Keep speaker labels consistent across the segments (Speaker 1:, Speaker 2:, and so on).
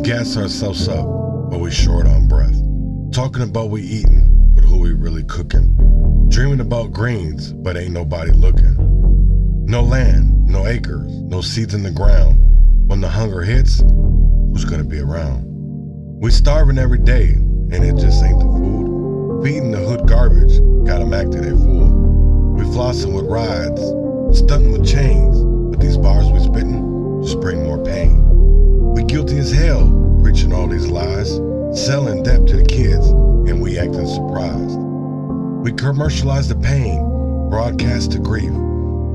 Speaker 1: We gas ourselves up, but we short on breath. Talking about we eating, but who we really cooking. Dreaming about greens, but ain't nobody looking. No land, no acres, no seeds in the ground. When the hunger hits, who's gonna be around? We starving every day, and it just ain't the food. Feeding the hood garbage, got 'em acting a fool. We flossing with rides, stunting with chains, but these bars we spitting just bring more pain. We guilty as hell, preaching all these lies, selling debt to the kids, and we acting surprised. We commercialize the pain, broadcast the grief,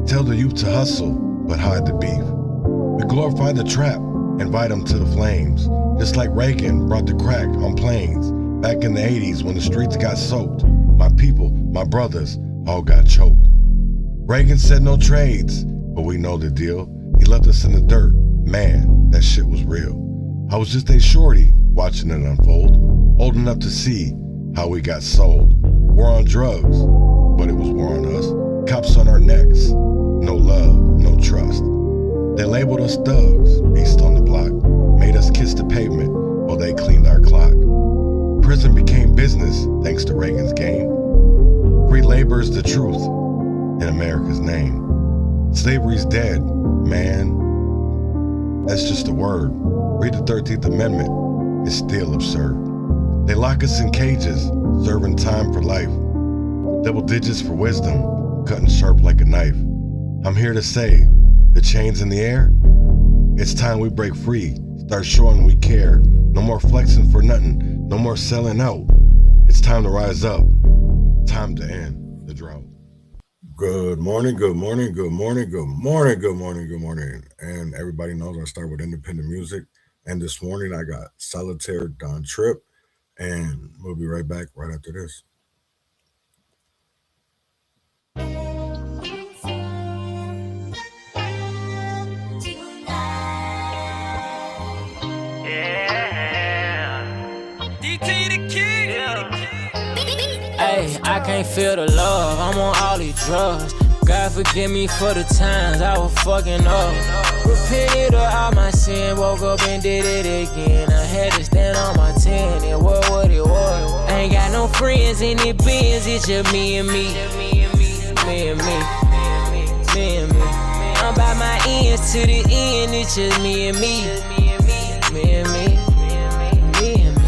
Speaker 1: tell the youth to hustle, but hide the beef. We glorify the trap, invite them to the flames, just like Reagan brought the crack on planes. Back in the 80s when the streets got soaked, my people, my brothers, all got choked. Reagan said no trades, but we know the deal. He left us in the dirt, man, that shit was real. I was just a shorty watching it unfold, old enough to see how we got sold. War on drugs, but it was war on us. Cops on our necks, no love, no trust. They labeled us thugs, beast on the block, made us kiss the pavement while they cleaned our clock. Prison became business thanks to Reagan's game. Free labor is the truth in America's name. Slavery's dead, man. That's just a word. Read the 13th Amendment, it's still absurd. They lock us in cages, serving time for life. Double digits for wisdom, cutting sharp like a knife. I'm here to say, the chains in the air, it's time we break free, start showing we care. No more flexing for nothing, no more selling out. It's time to rise up, time to end the drought. Good morning, good morning, good morning, good morning, good morning, good morning. And everybody knows I start with independent music. And this morning I got Solitaire Don Trip, and we'll be right back right after this.
Speaker 2: Hey, I can't feel the love, I'm on all these drugs. God forgive me for the times I was fucking up. Repented of all my sin, woke up and did it again. I had to stand on my 10, it was what it was. I ain't got no friends in the Benz, it's just me and me. Me and me. Me and me. I'm by my ends to the end, it's just me and me. Me and me. Me and me.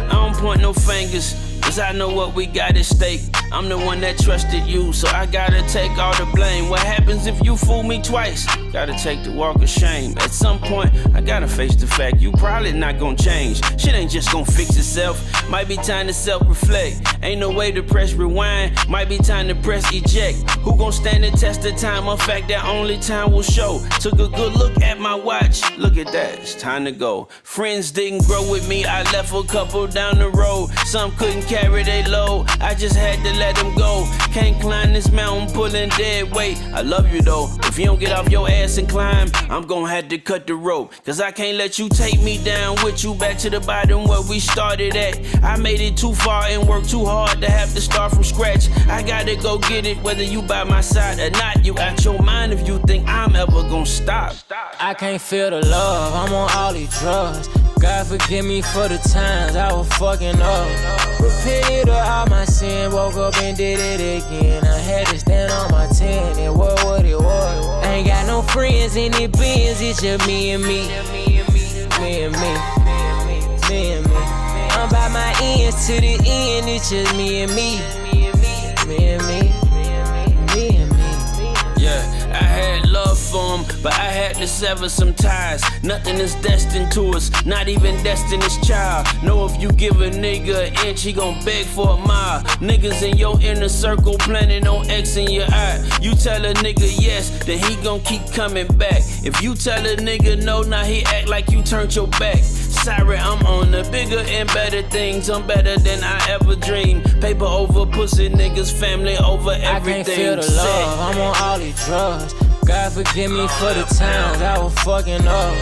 Speaker 3: I don't point no fingers, cause I know what we got at stake. I'm the one that trusted you, so I gotta take all the blame. What happens if you fool me twice? Gotta take the walk of shame. At some point, I gotta face the fact you probably not gonna change. Shit ain't just gonna fix itself. Might be time to self-reflect. Ain't no way to press rewind. Might be time to press eject. Who gon' stand the test of time? A fact that only time will show. Took a good look at my watch. Look at that, it's time to go. Friends didn't grow with me. I left a couple down the road. Some couldn't carry their load. I just had to let them go. Can't climb this mountain pulling dead weight. I love you though. If you don't get off your ass and climb, I'm gon' have to cut the rope. Cause I can't let you take me down with you back to the bottom where we started at. I made it too far and worked too hard to have to start from scratch. I gotta go get it whether you by my side or not. You out your mind if you think I'm ever gon' stop.
Speaker 2: I can't feel the love, I'm on all these drugs. God forgive me for the times I was fucking up. Repented of all my sin, woke up and did it again. I had to stand on my 10, it was what it was. I ain't got no friends in the Benz, it's just me and me. Me and me. Me and me. I'm by my ends to the end, it's just me and me. Me and me. Me and me.
Speaker 3: Yeah, I had love for him, but I had to sever some ties. Nothing is destined to us, not even Destiny's Child. Know if you give a nigga an inch, he gon' beg for a mile. Niggas in your inner circle planning on X in your eye. You tell a nigga yes, then he gon' keep coming back. If you tell a nigga no, now he act like you turned your back. Sorry, I'm on the bigger and better things. I'm better than I ever dreamed. Paper over pussy, niggas, family over everything.
Speaker 2: I can't feel the love, I'm on all these drugs. God forgive me for the times I was fucking up.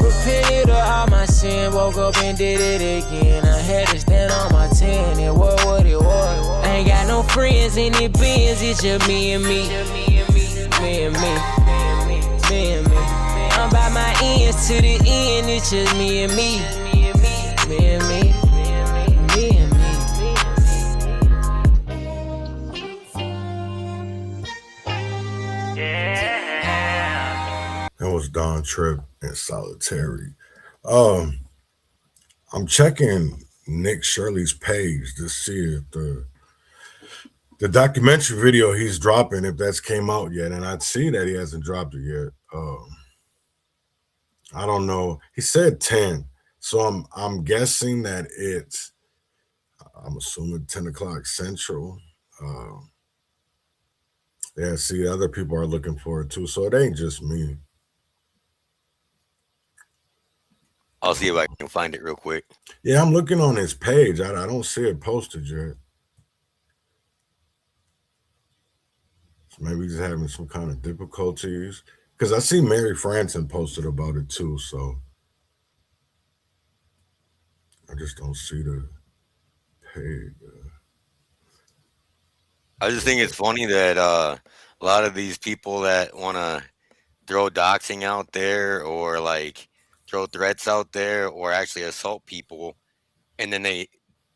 Speaker 2: Repented of all my sin, woke up and did it again. I had to stand on my 10, it was what it was. I ain't got no friends in the Benz, it's just me and me. Me and me. Me and me. I'm by my ends to the end, it's just me and me. Me and me. Me and me.
Speaker 1: That was Don Tripp and Solitary. I'm checking Nick Shirley's page to see if the documentary video he's dropping, if that's came out yet, and I'd see that he hasn't dropped it yet. I don't know. He said 10, so I'm guessing that I'm assuming 10 o'clock Central. Yeah, see, other people are looking for it too, so it ain't just me.
Speaker 4: I'll see if I can find it real quick.
Speaker 1: Yeah, I'm looking on his page. I don't see it posted yet. So maybe he's having some kind of difficulties. Because I see Mary Franson posted about it too, so I just don't see the page.
Speaker 4: I just think it's funny that a lot of these people that want to throw doxing out there or like throw threats out there or actually assault people, and then they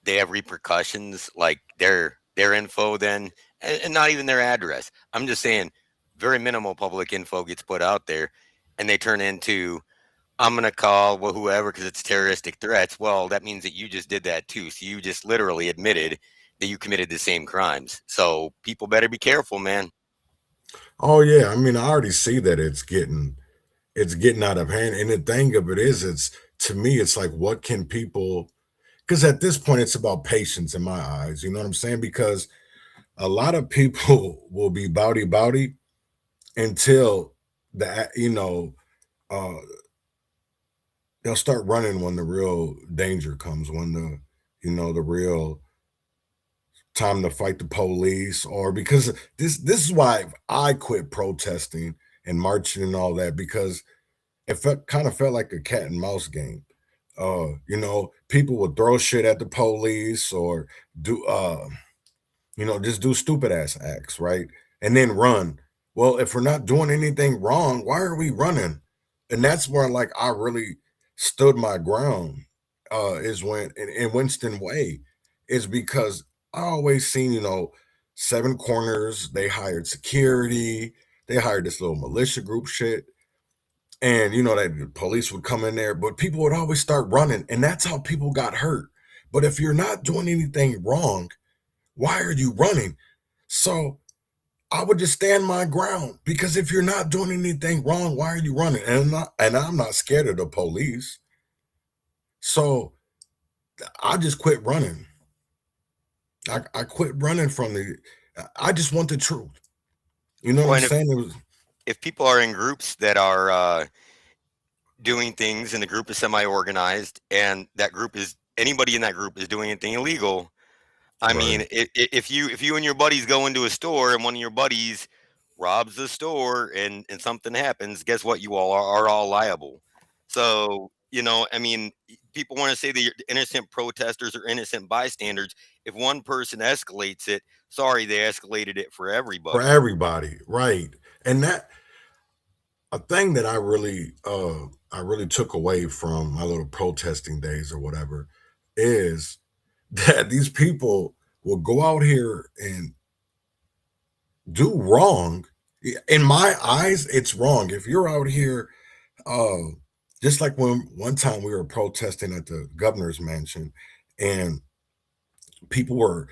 Speaker 4: have repercussions like their info then, and not even their address. I'm just saying very minimal public info gets put out there, and they turn into, I'm going to call whoever because it's terroristic threats. Well, that means that you just did that too. So you just literally admitted that you committed the same crimes. So people better be careful, man.
Speaker 1: Oh yeah, I mean, I already see that it's getting out of hand. And the thing of it is, to me, it's like, what can people, because at this point it's about patience in my eyes, you know what I'm saying? Because a lot of people will be bowdy until they'll start running when the real danger comes, when the real time to fight the police, or because this is why I quit protesting and marching and all that, because it kind of felt like a cat and mouse game. People would throw shit at the police or do just do stupid ass acts, right? And then run. Well, if we're not doing anything wrong, why are we running? And that's where like I really stood my ground, is when in Winston Way, is because I always seen, Seven Corners, they hired security, they hired this little militia group shit. And that the police would come in there, but people would always start running, and that's how people got hurt. But if you're not doing anything wrong, why are you running? So I would just stand my ground, because if you're not doing anything wrong, why are you running? And I'm not scared of the police. So I just quit running. I quit running from I just want the truth. You know what I'm saying?
Speaker 4: If people are in groups that are doing things and the group is semi-organized and anybody in that group is doing anything illegal, I mean, if you and your buddies go into a store and one of your buddies robs the store and something happens, guess what? You all are all liable. So, I mean, people want to say that you're innocent protesters or innocent bystanders. If one person escalates it, sorry, they escalated it for everybody.
Speaker 1: For everybody, right. And that, a thing that I really took away from my little protesting days or whatever, is that these people will go out here and do wrong. In my eyes, it's wrong. If you're out here, just like when one time we were protesting at the governor's mansion, and people were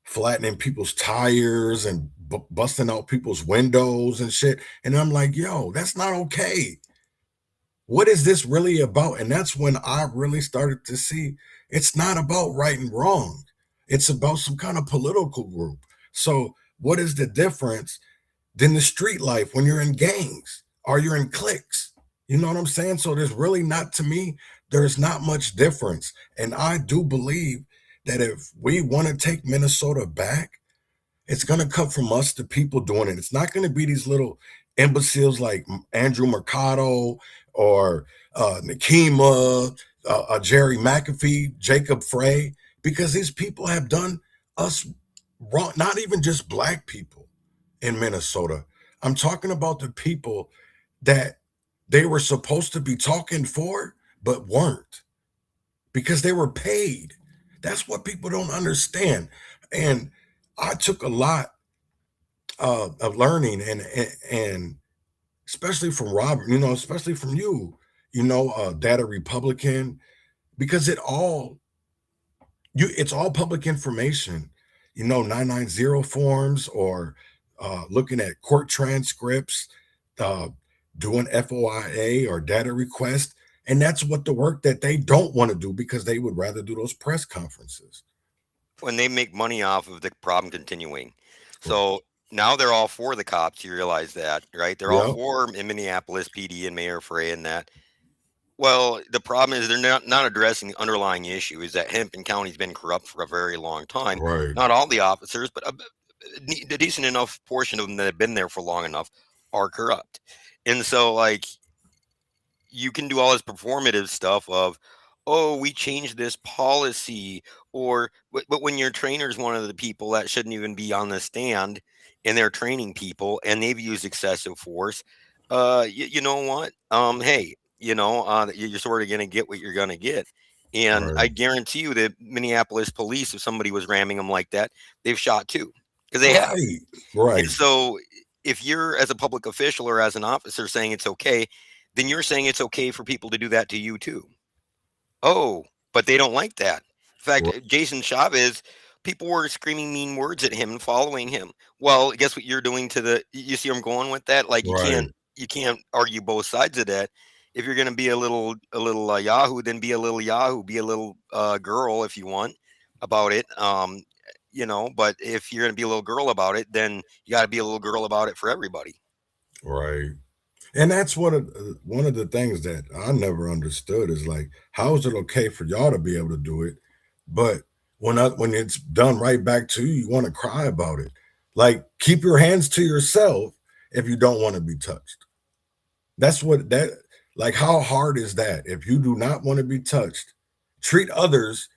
Speaker 1: flattening people's tires and busting out people's windows and shit. And I'm like, yo, that's not okay. What is this really about? And that's when I really started to see it's not about right and wrong. It's about some kind of political group. So what is the difference than the street life when you're in gangs or you're in cliques? You know what I'm saying? So there's really not, to me, there's not much difference. And I do believe that if we want to take Minnesota back, it's going to come from us, the people doing it. It's not going to be these little imbeciles like Andrew Mercado or Nakima, Jerry McAfee, Jacob Frey, because these people have done us wrong. Not even just black people in Minnesota. I'm talking about the people that they were supposed to be talking for, but weren't because they were paid. That's what people don't understand. And I took a lot of learning and especially from Robert, especially from you, Data Republican, because it's all public information, 990 forms or looking at court transcripts, uh, doing FOIA or data request. And that's what the work that they don't want to do because they would rather do those press conferences.
Speaker 4: When they make money off of the problem continuing. So now they're all for the cops. You realize that, right? They're all
Speaker 1: Yeah,
Speaker 4: for in Minneapolis PD and Mayor Frey and that. Well, the problem is they're not addressing the underlying issue is that Hennepin County's been corrupt for a very long time.
Speaker 1: right,
Speaker 4: Not all the officers, but a decent enough portion of them that have been there for long enough are corrupt. And so, like, you can do all this performative stuff of, oh, we changed this policy, or but when your trainer's one of the people that shouldn't even be on the stand, and they're training people, and they've used excessive force, you know what? Hey, you're sort of gonna get what you're gonna get. And I
Speaker 1: right,
Speaker 4: guarantee you that Minneapolis police, if somebody was ramming them like that, they've shot too, because they have.
Speaker 1: right,
Speaker 4: And
Speaker 1: right,
Speaker 4: so if you're as a public official or as an officer saying it's okay, then you're saying it's okay for people to do that to you too. Oh, but they don't like that. In fact,
Speaker 1: right,
Speaker 4: Jason Chavez, people were screaming mean words at him and following him. Well, guess what you're doing to you see where I'm going with that? Like
Speaker 1: right,
Speaker 4: you can't argue both sides of that. If you're going to be a little Yahoo, then be a little Yahoo, be a little girl if you want about it. But if you're going to be a little girl about it, then you got to be a little girl about it for everybody.
Speaker 1: right. And that's one of the things that I never understood is like, how is it okay for y'all to be able to do it, but when it's done right back to you, you want to cry about it. Like, keep your hands to yourself if you don't want to be touched. That's what that like. How hard is that? If you do not want to be touched, treat others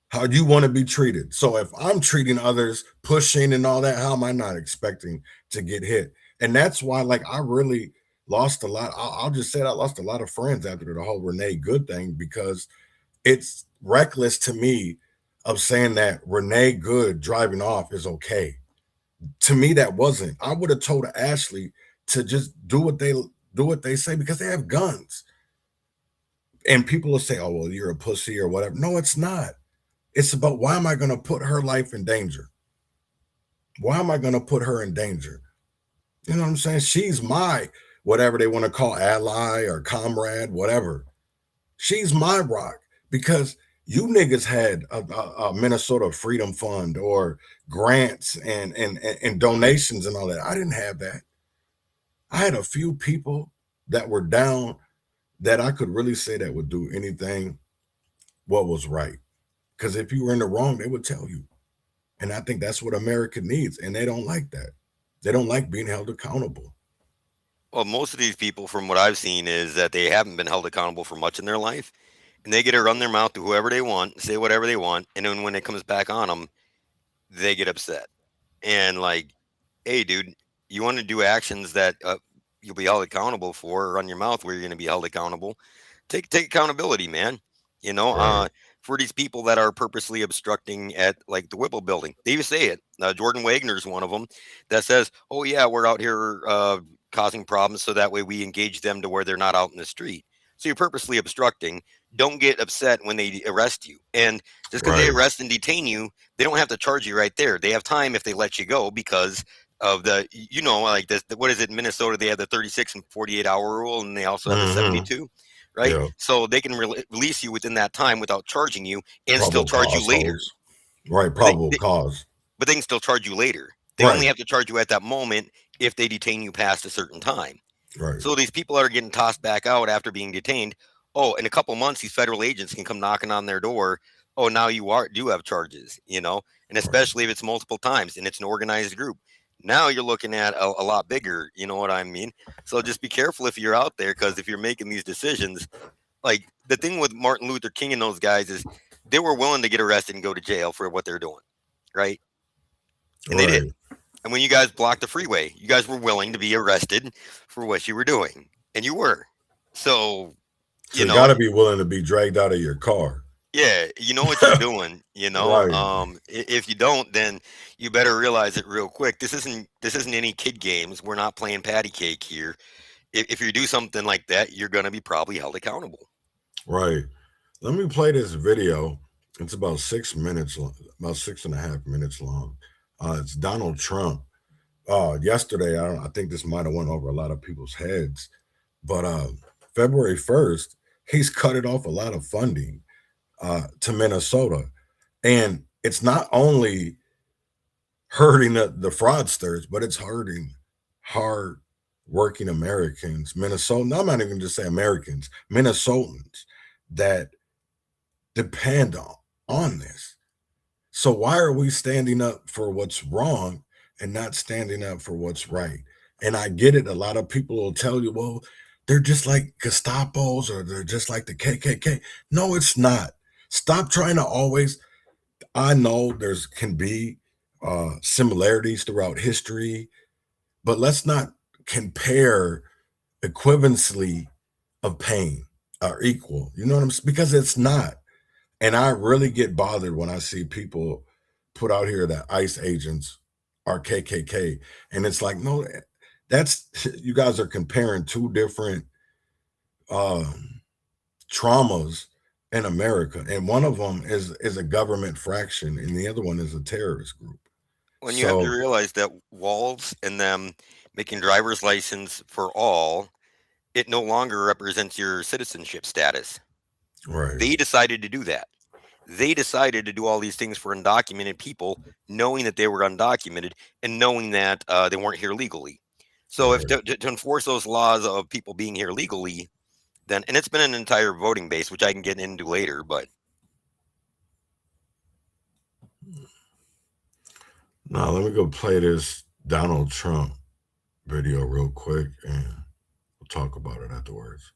Speaker 1: how you want to be treated. So if I'm treating others, pushing and all that, how am I not expecting to get hit? And that's why, like, I really lost a lot. I'll just say that I lost a lot of friends after the whole Renee Good thing because it's reckless to me of saying that Renee Good driving off is okay. To me, that wasn't. I would have told Ashley to just do what they say because they have guns. And people will say, "Oh, well, you're a pussy or whatever." No, it's not. It's about why am I going to put her life in danger? Why am I going to put her in danger? You know what I'm saying? She's my whatever they want to call ally or comrade, whatever. She's my rock because you niggas had a Minnesota Freedom Fund or grants and donations and all that. I didn't have that. I had a few people that were down that I could really say that would do anything what was right. Because if you were in the wrong, they would tell you. And I think that's what America needs. And they don't like that. They don't like being held accountable.
Speaker 4: Well, most of these people, from what I've seen, is that they haven't been held accountable for much in their life, and they get to run their mouth to whoever they want, say whatever they want, and then when it comes back on them, they get upset. And like, hey, dude, you want to do actions that you'll be held accountable for, or run your mouth where you're going to be held accountable. Take accountability, man. You know,
Speaker 1: Right.
Speaker 4: for these people that are purposely obstructing at like the Whipple building, they even say it. Jordan Wagner's one of them that says, "Oh yeah, we're out here causing problems, so that way we engage them to where they're not out in the street." So you're purposely obstructing. Don't get upset when they arrest you, and just because they
Speaker 1: Right.
Speaker 4: arrest and detain you, they don't have to charge you right there. They have time if they let you go because of like this. What is it in Minnesota? They have the 36 and 48-hour rule, and they also have the
Speaker 1: Mm-hmm.
Speaker 4: 72, right?
Speaker 1: Yeah.
Speaker 4: So they can release you within that time without charging you, and still
Speaker 1: Probable
Speaker 4: charge you
Speaker 1: cause
Speaker 4: later.
Speaker 1: holds. Right.
Speaker 4: But
Speaker 1: Probable cause.
Speaker 4: but they can still charge you later. They only
Speaker 1: Right.
Speaker 4: have to charge you at that moment if they detain you past a certain time.
Speaker 1: Right.
Speaker 4: So these people are getting tossed back out after being detained. Oh, in a couple months, these federal agents can come knocking on their door. Oh, now you do have charges, and
Speaker 1: Right.
Speaker 4: especially if it's multiple times and it's an organized group. Now you're looking at a lot bigger, you know what I mean? So just be careful if you're out there, because if you're making these decisions, like the thing with Martin Luther King and those guys is they were willing to get arrested and go to jail for what they're doing, right? And they did.
Speaker 1: Right.
Speaker 4: And when you guys blocked the freeway, you guys were willing to be arrested for what you were doing, and you were. So,
Speaker 1: So you got to be willing to be dragged out of your car.
Speaker 4: yeah, you know what you're doing,
Speaker 1: Right.
Speaker 4: If you don't, then you better realize it real quick. This isn't any kid games. We're not playing patty cake here. If you do something like that, you're going to be probably held accountable.
Speaker 1: Right. Let me play this video. It's about 6 minutes long, about 6.5 minutes long. It's Donald Trump. Yesterday, I think this might have went over a lot of people's heads, but February 1st, he's cut it off a lot of funding to Minnesota. And it's not only hurting the fraudsters, but it's hurting hard working Americans, Minnesota. I'm not even just say Americans, Minnesotans that depend on this. So why are we standing up for what's wrong and not standing up for what's right? And I get it. A lot of people will tell you, well, they're just like Gestapos or they're just like the KKK. No, it's not. Stop trying to always. I know there's can be similarities throughout history, but let's not compare equivalency of pain or equal. You know what I'm saying? Because it's not. And I really get bothered when I see people put out here that ICE agents are KKK. And it's like, no, that's you guys are comparing two different traumas in America. And one of them is a government fraction, and the other one is a terrorist group.
Speaker 4: When you have to realize that Walz and them making driver's license for all, it no longer represents your citizenship status.
Speaker 1: Right.
Speaker 4: They decided to do that. They decided to do all these things for undocumented people, knowing that they were undocumented and knowing that they weren't here legally. So if to enforce those laws of people being here legally, then, and it's been an entire voting base, which I can get into later, but.
Speaker 1: Now, let me go play this Donald Trump video real quick, and we'll talk about it afterwards.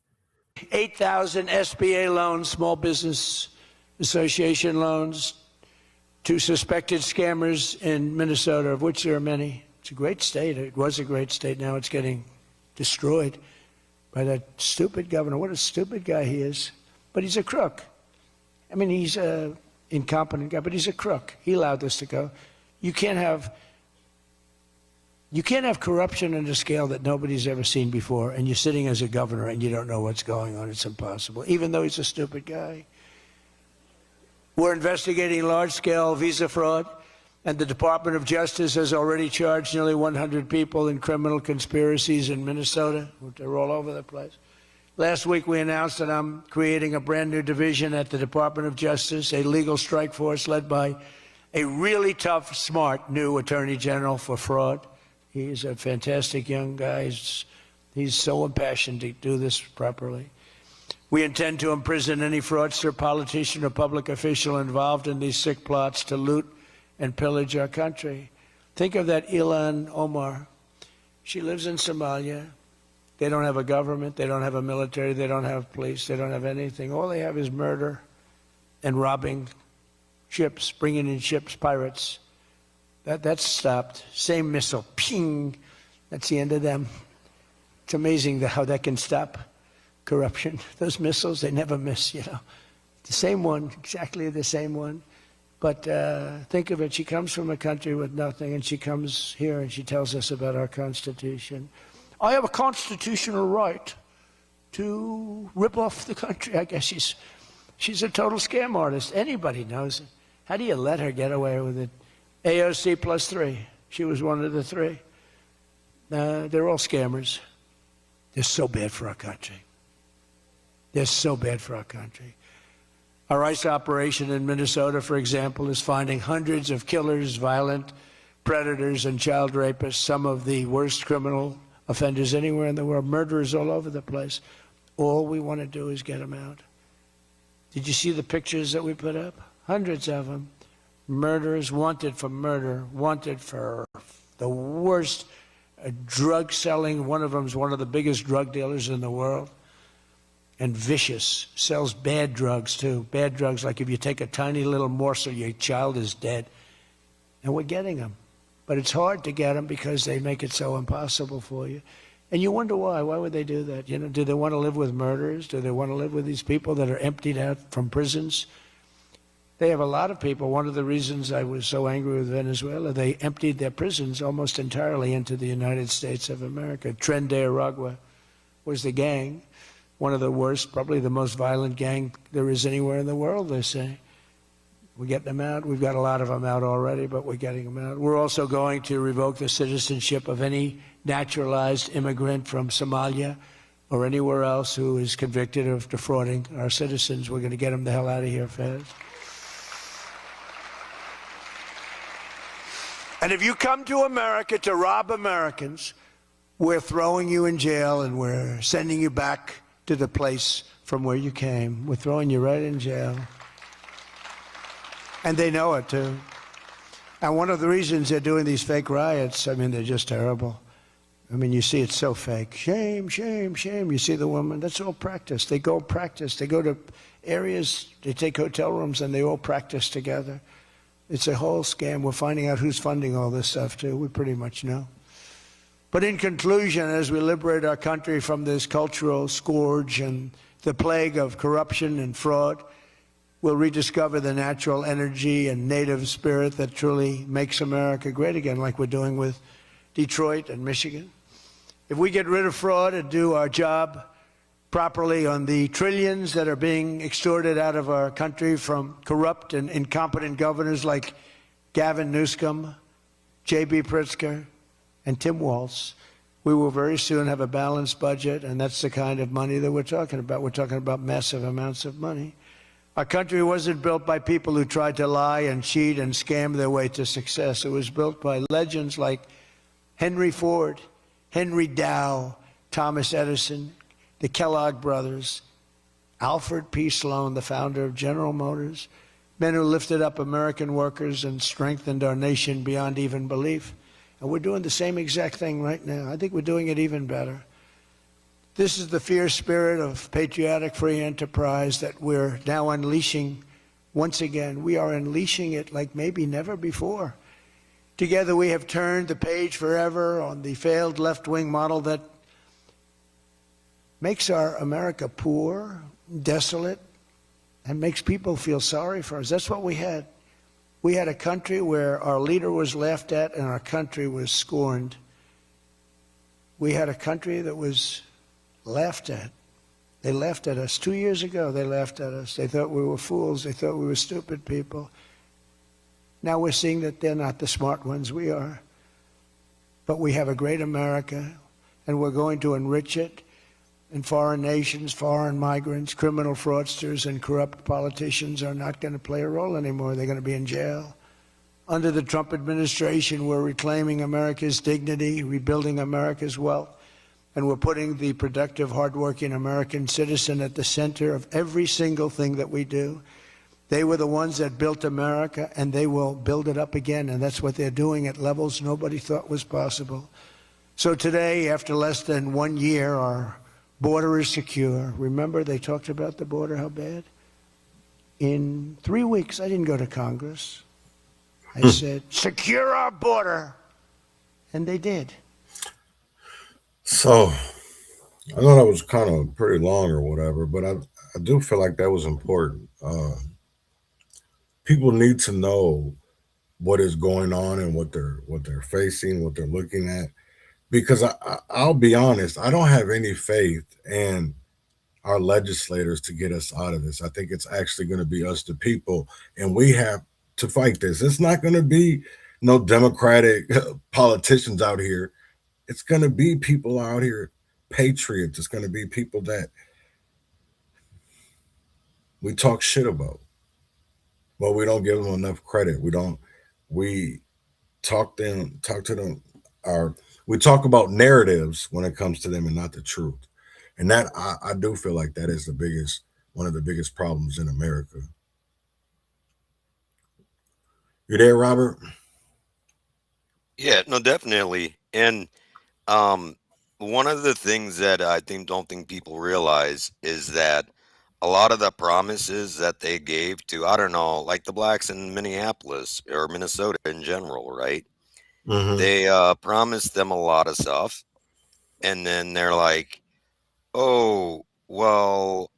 Speaker 5: 8,000 SBA loans, Small Business Association loans, to suspected scammers in Minnesota, of which there are many. It's a great state. It was a great state. Now it's getting destroyed by that stupid governor. What a stupid guy he is. But he's a crook. I mean, he's an incompetent guy, but he's a crook. He allowed this to go. You can't have corruption on a scale that nobody's ever seen before, and you're sitting as a governor and you don't know what's going on. It's impossible, even though he's a stupid guy. We're investigating large-scale visa fraud, and the Department of Justice has already charged nearly 100 people in criminal conspiracies in Minnesota. They're all over the place. Last week, we announced that I'm creating a brand new division at the Department of Justice, a legal strike force led by a really tough, smart new Attorney General for fraud. He's a fantastic young guy. He's so impassioned to do this properly. We intend to imprison any fraudster, politician, or public official involved in these sick plots to loot and pillage our country. Think of that Ilhan Omar. She lives in Somalia. They don't have a government. They don't have a military. They don't have police. They don't have anything. All they have is murder and robbing ships, bringing in ships, pirates. That's stopped. Same missile, ping. That's the end of them. It's amazing how that can stop corruption. Those missiles, they never miss, you know. The same one, exactly the same one. But think of it, she comes from a country with nothing, and she comes here and she tells us about our Constitution. I have a constitutional right to rip off the country. I guess she's a total scam artist. Anybody knows it. How do you let her get away with it? AOC +3. She was one of the three. They're all scammers. They're so bad for our country. They're so bad for our country. Our ICE operation in Minnesota, for example, is finding hundreds of killers, violent predators, and child rapists, some of the worst criminal offenders anywhere in the world, murderers all over the place. All we want to do is get them out. Did you see the pictures that we put up? Hundreds of them. Murderers wanted for murder, wanted for the worst drug selling. One of them is one of the biggest drug dealers in the world. And vicious, sells bad drugs too. Bad drugs, like if you take a tiny little morsel, your child is dead. And we're getting them. But it's hard to get them because they make it so impossible for you. And you wonder why. Why would they do that? You know, do they want to live with murderers? Do they want to live with these people that are emptied out from prisons? They have a lot of people. One of the reasons I was so angry with Venezuela, they emptied their prisons almost entirely into the United States of America. Tren de Aragua was the gang, one of the worst, probably the most violent gang there is anywhere in the world, they say. We're getting them out. We've got a lot of them out already, but we're getting them out. We're also going to revoke the citizenship of any naturalized immigrant from Somalia or anywhere else who is convicted of defrauding our citizens. We're going to get them the hell out of here fast. And if you come to America to rob Americans, we're throwing you in jail and we're sending you back to the place from where you came. We're throwing you right in jail. And they know it, too. And one of the reasons they're doing these fake riots, I mean, they're just terrible. I mean, you see it's so fake. Shame, shame, shame. You see the woman, that's all practice. They go practice. They go to areas, they take hotel rooms, and they all practice together. It's a whole scam. We're finding out who's funding all this stuff, too. We pretty much know. But in conclusion, as we liberate our country from this cultural scourge and the plague of corruption and fraud, we'll rediscover the natural energy and native spirit that truly makes America great again, like we're doing with Detroit and Michigan. If we get rid of fraud and do our job properly on the trillions that are being extorted out of our country from corrupt and incompetent governors like Gavin Newsom, J.B. Pritzker, and Tim Walz, we will very soon have a balanced budget, and that's the kind of money that we're talking about. We're talking about massive amounts of money. Our country wasn't built by people who tried to lie and cheat and scam their way to success. It was built by legends like Henry Ford, Henry Dow, Thomas Edison, the Kellogg brothers, Alfred P. Sloan, the founder of General Motors, men who lifted up American workers and strengthened our nation beyond even belief. And we're doing the same exact thing right now. I think we're doing it even better. This is the fierce spirit of patriotic free enterprise that we're now unleashing once again. We are unleashing it like maybe never before. Together we have turned the page forever on the failed left-wing model that makes our America poor, desolate, and makes people feel sorry for us. That's what we had. We had a country where our leader was laughed at and our country was scorned. We had a country that was laughed at. They laughed at us. 2 years ago, they laughed at us. They thought we were fools. They thought we were stupid people. Now we're seeing that they're not the smart ones. We are. But we have a great America, and we're going to enrich it. And foreign nations, foreign migrants, criminal fraudsters, and corrupt politicians are not going to play a role anymore. They're going to be in jail. Under the Trump administration, we're reclaiming America's dignity, rebuilding America's wealth, and we're putting the productive, hardworking American citizen at the center of every single thing that we do. They were the ones that built America, and they will build it up again, and that's what they're doing at levels nobody thought was possible. So today, after less than 1 year, our border is secure. Remember, they talked about the border, how bad? In 3 weeks, I didn't go to Congress. I said, secure our border. And they did.
Speaker 1: So, I know that was kind of pretty long or whatever, but I do feel like that was important. People need to know what is going on and what they're facing, what they're looking at. Because I'll be honest, I don't have any faith in our legislators to get us out of this. I think it's actually going to be us, the people, and we have to fight this. It's not going to be no Democratic politicians out here. It's going to be people out here, patriots. It's going to be people that we talk shit about, but we don't give them enough credit. We talk to them, we talk about narratives when it comes to them and not the truth. And that I do feel like that is one of the biggest problems in America. You there, Robert?
Speaker 4: Yeah, no, definitely. And one of the things that I don't think people realize is that a lot of the promises that they gave to, I don't know, like the blacks in Minneapolis or Minnesota in general, right?
Speaker 1: Mm-hmm.
Speaker 4: They promised them a lot of stuff, and then they're like, oh, well,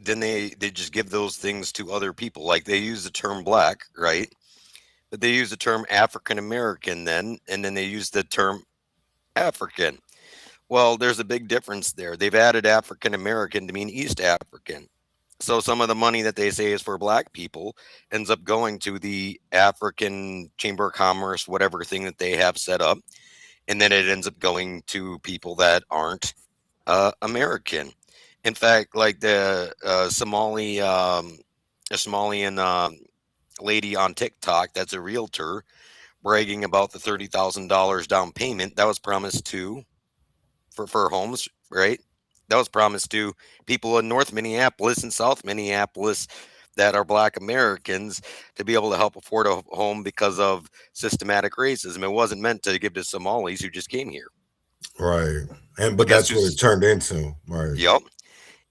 Speaker 4: then they just give those things to other people. Like they use the term black, right? But they use the term African American then, and then they use the term African. Well, there's a big difference there. They've added African American to mean East African. So some of the money that they say is for black people ends up going to the African Chamber of Commerce, whatever thing that they have set up. And then it ends up going to people that aren't American. In fact, like the a Somalian lady on TikTok that's a realtor bragging about the $30,000 down payment that was promised to for homes, right? That was promised to people in North Minneapolis and South Minneapolis that are Black Americans to be able to help afford a home because of systematic racism. It wasn't meant to give to Somalis who just came here.
Speaker 1: Right. But
Speaker 4: Guess
Speaker 1: that's what
Speaker 4: who's?
Speaker 1: it turned into. Right.
Speaker 4: Yep.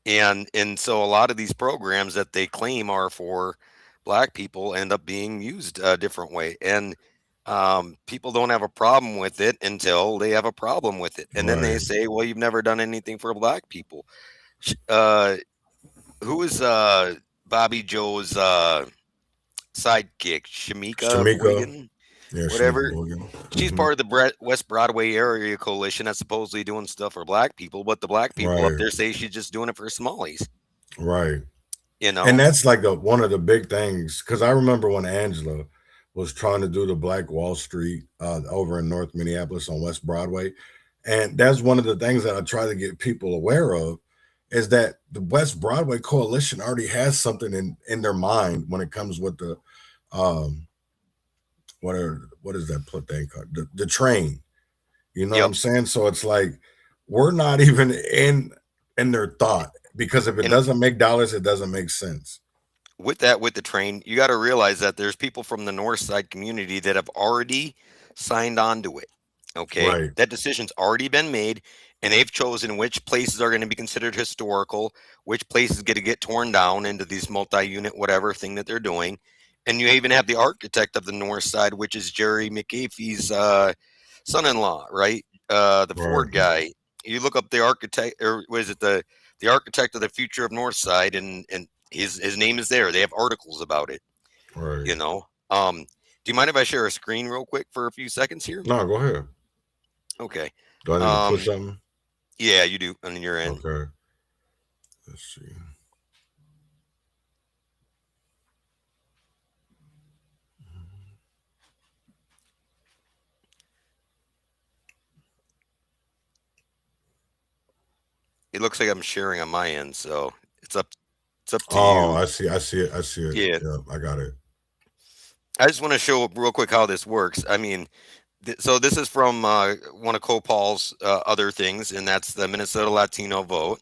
Speaker 4: And so a lot of these programs that they claim are for black people end up being used a different way, and people don't have a problem with it until they have a problem with it, and then they
Speaker 1: Right.
Speaker 4: say, well, you've never done anything for black people. Who is Bobby Joe's sidekick, Shamika
Speaker 1: Shamika.
Speaker 4: Boygan,
Speaker 1: Yeah, Shamika
Speaker 4: whatever?
Speaker 1: Morgan.
Speaker 4: She's part of the West Broadway area coalition that's supposedly doing stuff for black people, but the black people up
Speaker 1: Right.
Speaker 4: there say she's just doing it for Somalis.
Speaker 1: Right.
Speaker 4: You
Speaker 1: And
Speaker 4: know?
Speaker 1: that's like one of the big things because I remember when Angela was trying to do the Black Wall Street over in North Minneapolis on West Broadway, and that's one of the things that I try to get people aware of is that the West Broadway Coalition already has something in their mind when it comes with the um what is that thing called the train. You know what
Speaker 4: Yep.
Speaker 1: I'm saying? So it's like we're not even in their thought because if it
Speaker 4: And
Speaker 1: doesn't make dollars, it doesn't make sense.
Speaker 4: with that, with the train, you got to realize that there's people from the North Side community that have already signed on to it. Okay.
Speaker 1: Right.
Speaker 4: That decision's already been made, and they've chosen which places are going to be considered historical, which places get to get torn down into these multi unit, whatever thing that they're doing. And you even have the architect of the North Side, which is Jerry McAfee's son in law, right? The
Speaker 1: Right.
Speaker 4: Ford guy. You look up the architect, or was it the architect of the future of North Side, and his name is there. They have articles about it.
Speaker 1: Right.
Speaker 4: You know. Do you mind if I share a screen real quick for a few seconds here?
Speaker 1: No, go ahead.
Speaker 4: Okay.
Speaker 1: Do I need to push something?
Speaker 4: Yeah, you do on your end.
Speaker 1: Okay. Let's see.
Speaker 4: It looks like I'm sharing on my end, so it's up to
Speaker 1: Oh,
Speaker 4: you.
Speaker 1: I see. I see it. I see it.
Speaker 4: Yeah.
Speaker 1: Yeah, I got it.
Speaker 4: I just want to show real quick how this works. I mean, so this is from one of Copal's other things, and that's the Minnesota Latino vote.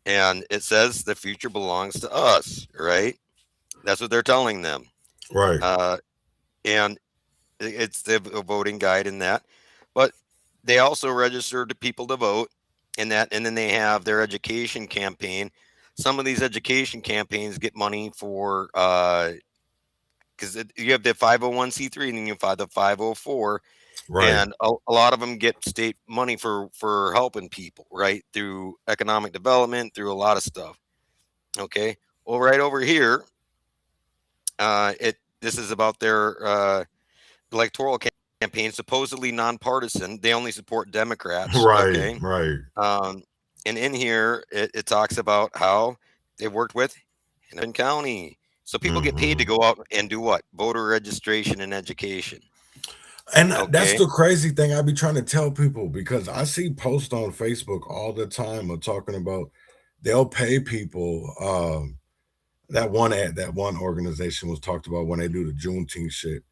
Speaker 4: And it says the future belongs to us, right? That's what they're telling them.
Speaker 1: Right.
Speaker 4: And it's the voting guide in that. But they also register the people to vote in that, and then they have their education campaign. Some of these education campaigns get money for because you have the 501c3 and then you have the 504,
Speaker 1: Right.
Speaker 4: and a lot of them get state money for helping people, right, through economic development, through a lot of stuff. Okay, well, right over here, this is about their electoral campaign, supposedly nonpartisan. They only support Democrats.
Speaker 1: Right.
Speaker 4: Okay,
Speaker 1: Right.
Speaker 4: and in here it talks about how they worked with Hennepin County. So people get paid to
Speaker 1: Mhm.
Speaker 4: go out and do what? Voter registration and education.
Speaker 1: And that's
Speaker 4: Okay.
Speaker 1: the crazy thing I be trying to tell people because I see posts on Facebook all the time of talking about they'll pay people. That one organization was talked about when they do the Juneteenth shit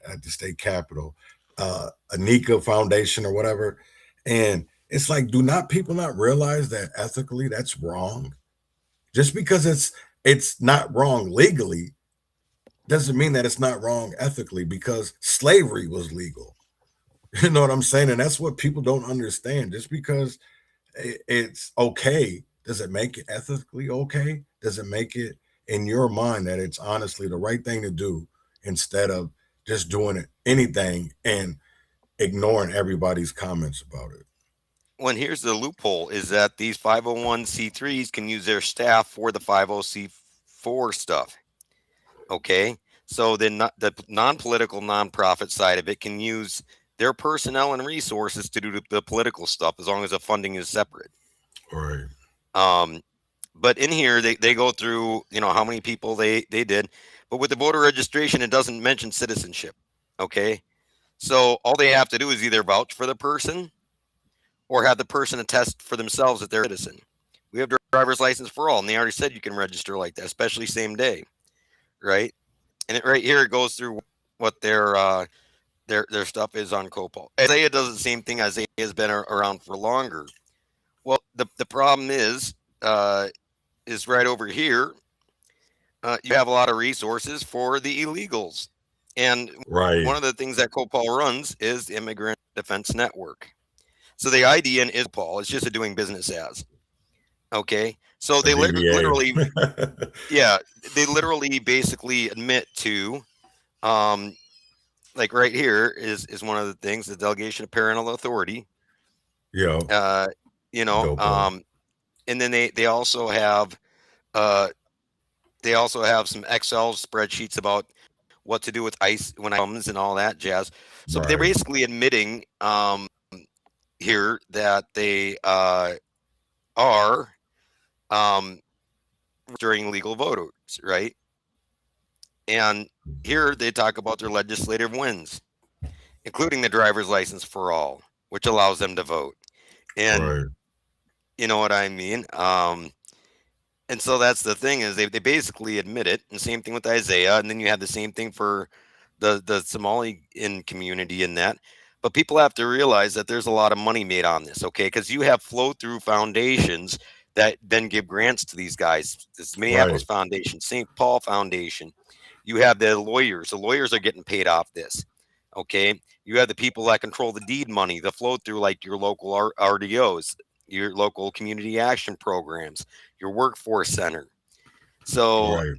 Speaker 1: at the state capitol, Anika Foundation or whatever. And it's like, do not people not realize that ethically that's wrong? Just because it's not wrong legally doesn't mean that it's not wrong ethically because slavery was legal. You know what I'm saying? And that's what people don't understand. Just because it's okay, does it make it ethically okay? Does it make it in your mind that it's honestly the right thing to do instead of just doing it anything? And ignoring everybody's comments about it.
Speaker 4: When here's the loophole is that these 501c3s can use their staff for the 50c4 stuff. Okay, so the non-political nonprofit side of it can use their personnel and resources to do the political stuff as long as the funding is separate.
Speaker 1: Right.
Speaker 4: Um, but in here they go through how many people they did, but with the voter registration it doesn't mention citizenship. Okay, so all they have to do is either vouch for the person or have the person attest for themselves that they're a citizen. We have driver's license for all, and they already said you can register like that, especially same day, right? And right here it goes through what their stuff is on Copal. Isaiah does the same thing. Isaiah has been around for longer. Well, the problem is right over here. You have a lot of resources for the illegals, and
Speaker 1: Right.
Speaker 4: one of the things that Copal runs is the Immigrant Defense Network. So the idea in Paul is just a doing business as. Okay, so they literally, yeah, they literally basically admit to, like right here is one of the things, the delegation of parental authority.
Speaker 1: Yeah.
Speaker 4: And then they also have some Excel spreadsheets about what to do with ICE when it comes and all that jazz. So they're basically admitting here that they are during legal voters, right? And here they talk about their legislative wins, including the driver's license for all, which allows them to vote. And you know what I mean? And so that's the thing, is they basically admit it. And same thing with Isaiah. And then you have the same thing for the Somali community in that. But people have to realize that there's a lot of money made on this, okay? Because you have flow-through foundations that then give grants to these guys. This Minneapolis Foundation, St. Paul Foundation. You have the lawyers. The lawyers are getting paid off this, okay? You have the people that control the deed money, the flow-through, like your local RDOs, your local community action programs, your workforce center. So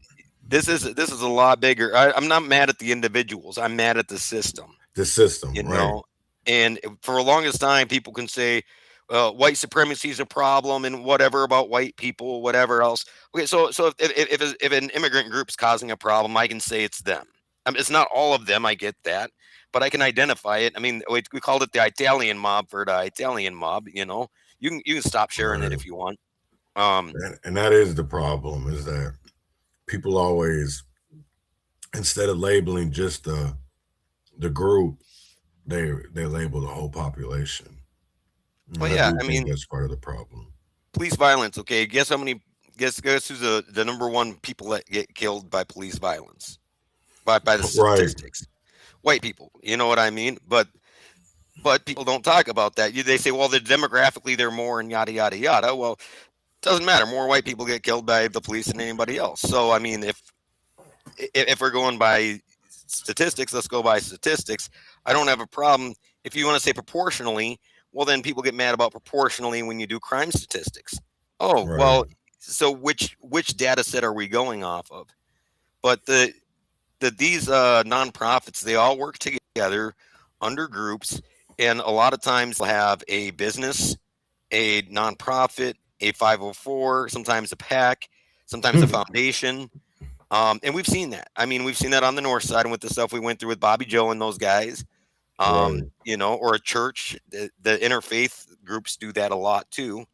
Speaker 4: this is a lot bigger. I'm not mad at the individuals. I'm mad at the system.
Speaker 1: The system,
Speaker 4: you know. And for the longest time, people can say white supremacy is a problem and whatever about white people, whatever else. Okay, so if an immigrant group's causing a problem, I can say it's them. I mean, it's not all of them. I get that, but I can identify it. I mean, we called it the Italian mob for the Italian mob. You know, you can stop sharing it if you want.
Speaker 1: And that is the problem, is that people always, instead of labeling just the group, they label the whole population.
Speaker 4: Well, yeah, I
Speaker 1: mean that's part of the problem.
Speaker 4: Police violence. Okay, guess how many? Guess who's the number one people that get killed by police violence? By the statistics, white people. You know what I mean? But people don't talk about that. They say, well, they're demographically they're more and yada yada yada. Well, it doesn't matter. More white people get killed by the police than anybody else. So I mean, if we're going by statistics, let's go by statistics. I don't have a problem. If you want to say proportionally, well, then people get mad about proportionally when you do crime statistics. Oh, well, so which data set are we going off of? But these nonprofits, they all work together under groups, and a lot of times they'll have a business, a nonprofit, a 504, sometimes a PAC, sometimes a foundation. And we've seen that. I mean, we've seen that on the north side, and with the stuff we went through with Bobby Joe and those guys. You know, or a church. The interfaith groups do that a lot too.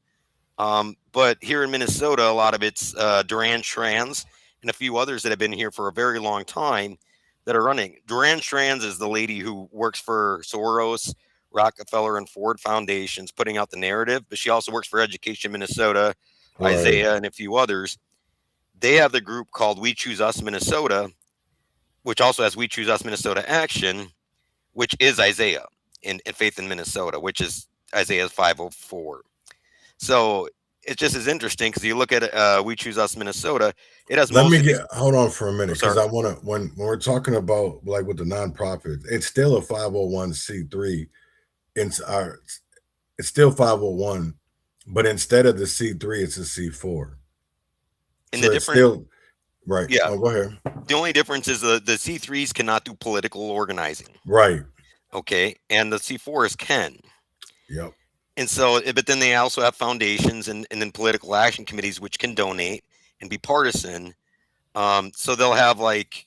Speaker 4: But here in Minnesota, a lot of it's Duran Trans and a few others that have been here for a very long time that are running. Duran Trans is the lady who works for Soros, Rockefeller, and Ford Foundations, putting out the narrative, but she also works for Education Minnesota, Isaiah, and a few others. They have the group called We Choose Us Minnesota, which also has We Choose Us Minnesota Action, which is Isaiah in Faith in Minnesota, which is Isaiah's 504. So it just is interesting because you look at We Choose Us Minnesota, it has.
Speaker 1: Hold on for a minute, because I want to, when we're talking about like with the nonprofit, it's still a 501c3. It's still 501, but instead of the C3, it's a C4.
Speaker 4: And so the difference,
Speaker 1: yeah. Oh, go ahead.
Speaker 4: The only difference is the C3s cannot do political organizing.
Speaker 1: Right.
Speaker 4: Okay, and the C4s can.
Speaker 1: Yep.
Speaker 4: And so, but then they also have foundations and then political action committees which can donate and be partisan. So they'll have like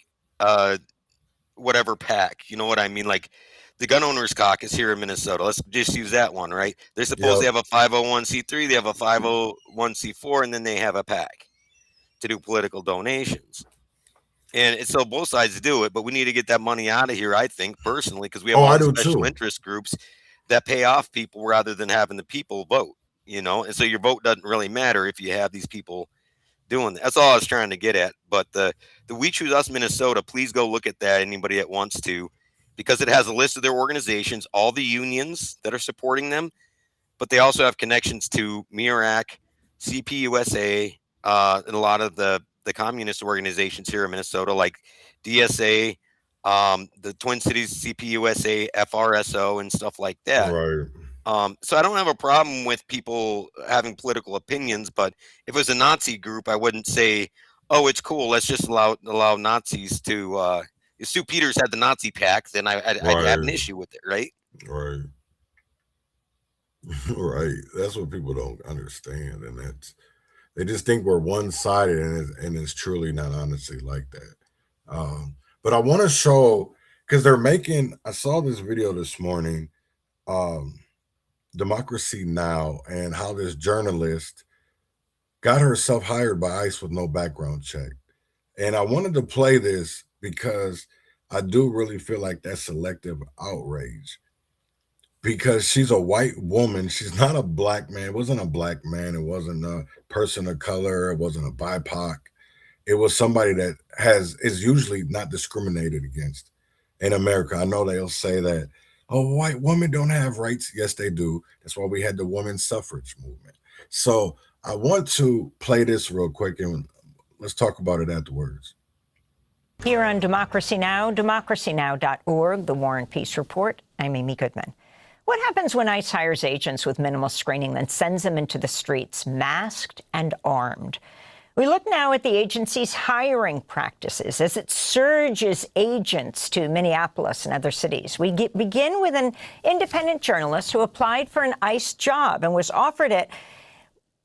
Speaker 4: whatever PAC, you know what I mean? Like the Gun Owners Caucus here in Minnesota. Let's just use that one, right? They're supposed to
Speaker 1: Yep.
Speaker 4: have a 501c3, they have a 501c4, and then they have a PAC to do political donations. And so both sides do it, but we need to get that money out of here, I think, personally, because we have
Speaker 1: Oh,
Speaker 4: all
Speaker 1: I
Speaker 4: the
Speaker 1: do
Speaker 4: special
Speaker 1: too.
Speaker 4: interest groups that pay off people rather than having the people vote, you know? And so your vote doesn't really matter if you have these people doing that. That's all I was trying to get at. But the We Choose Us Minnesota, please go look at that, anybody that wants to, because it has a list of their organizations, all the unions that are supporting them, but they also have connections to MIRAC, CPUSA, and a lot of the communist organizations here in Minnesota, like DSA, the Twin Cities CPUSA, FRSO, and stuff like that.
Speaker 1: Right.
Speaker 4: So I don't have a problem with people having political opinions, but if it was a Nazi group, I wouldn't say, "Oh, it's cool. Let's just allow Nazis to." If Stu Peters had the Nazi pact, then I'd have an
Speaker 1: Right.
Speaker 4: issue with it, right?
Speaker 1: Right. Right. That's what people don't understand, and they just think we're one-sided, and it's truly not honestly like that. But I want to show, because I saw this video this morning, Democracy Now, and how this journalist got herself hired by ICE with no background check. And I wanted to play this because I do really feel like that's selective outrage. Because she's a white woman, she's not a black man. It wasn't a black man, it wasn't a person of color, it wasn't a BIPOC. It was somebody that is usually not discriminated against in America. I know they'll say that, oh, white women don't have rights. Yes, they do. That's why we had the women's suffrage movement. So I want to play this real quick, and let's talk about it afterwards.
Speaker 6: Here on Democracy Now!, democracynow.org, the War and Peace Report. I'm Amy Goodman. What happens when ICE hires agents with minimal screening, then sends them into the streets, masked and armed? We look now at the agency's hiring practices as it surges agents to Minneapolis and other cities. We begin with an independent journalist who applied for an ICE job and was offered it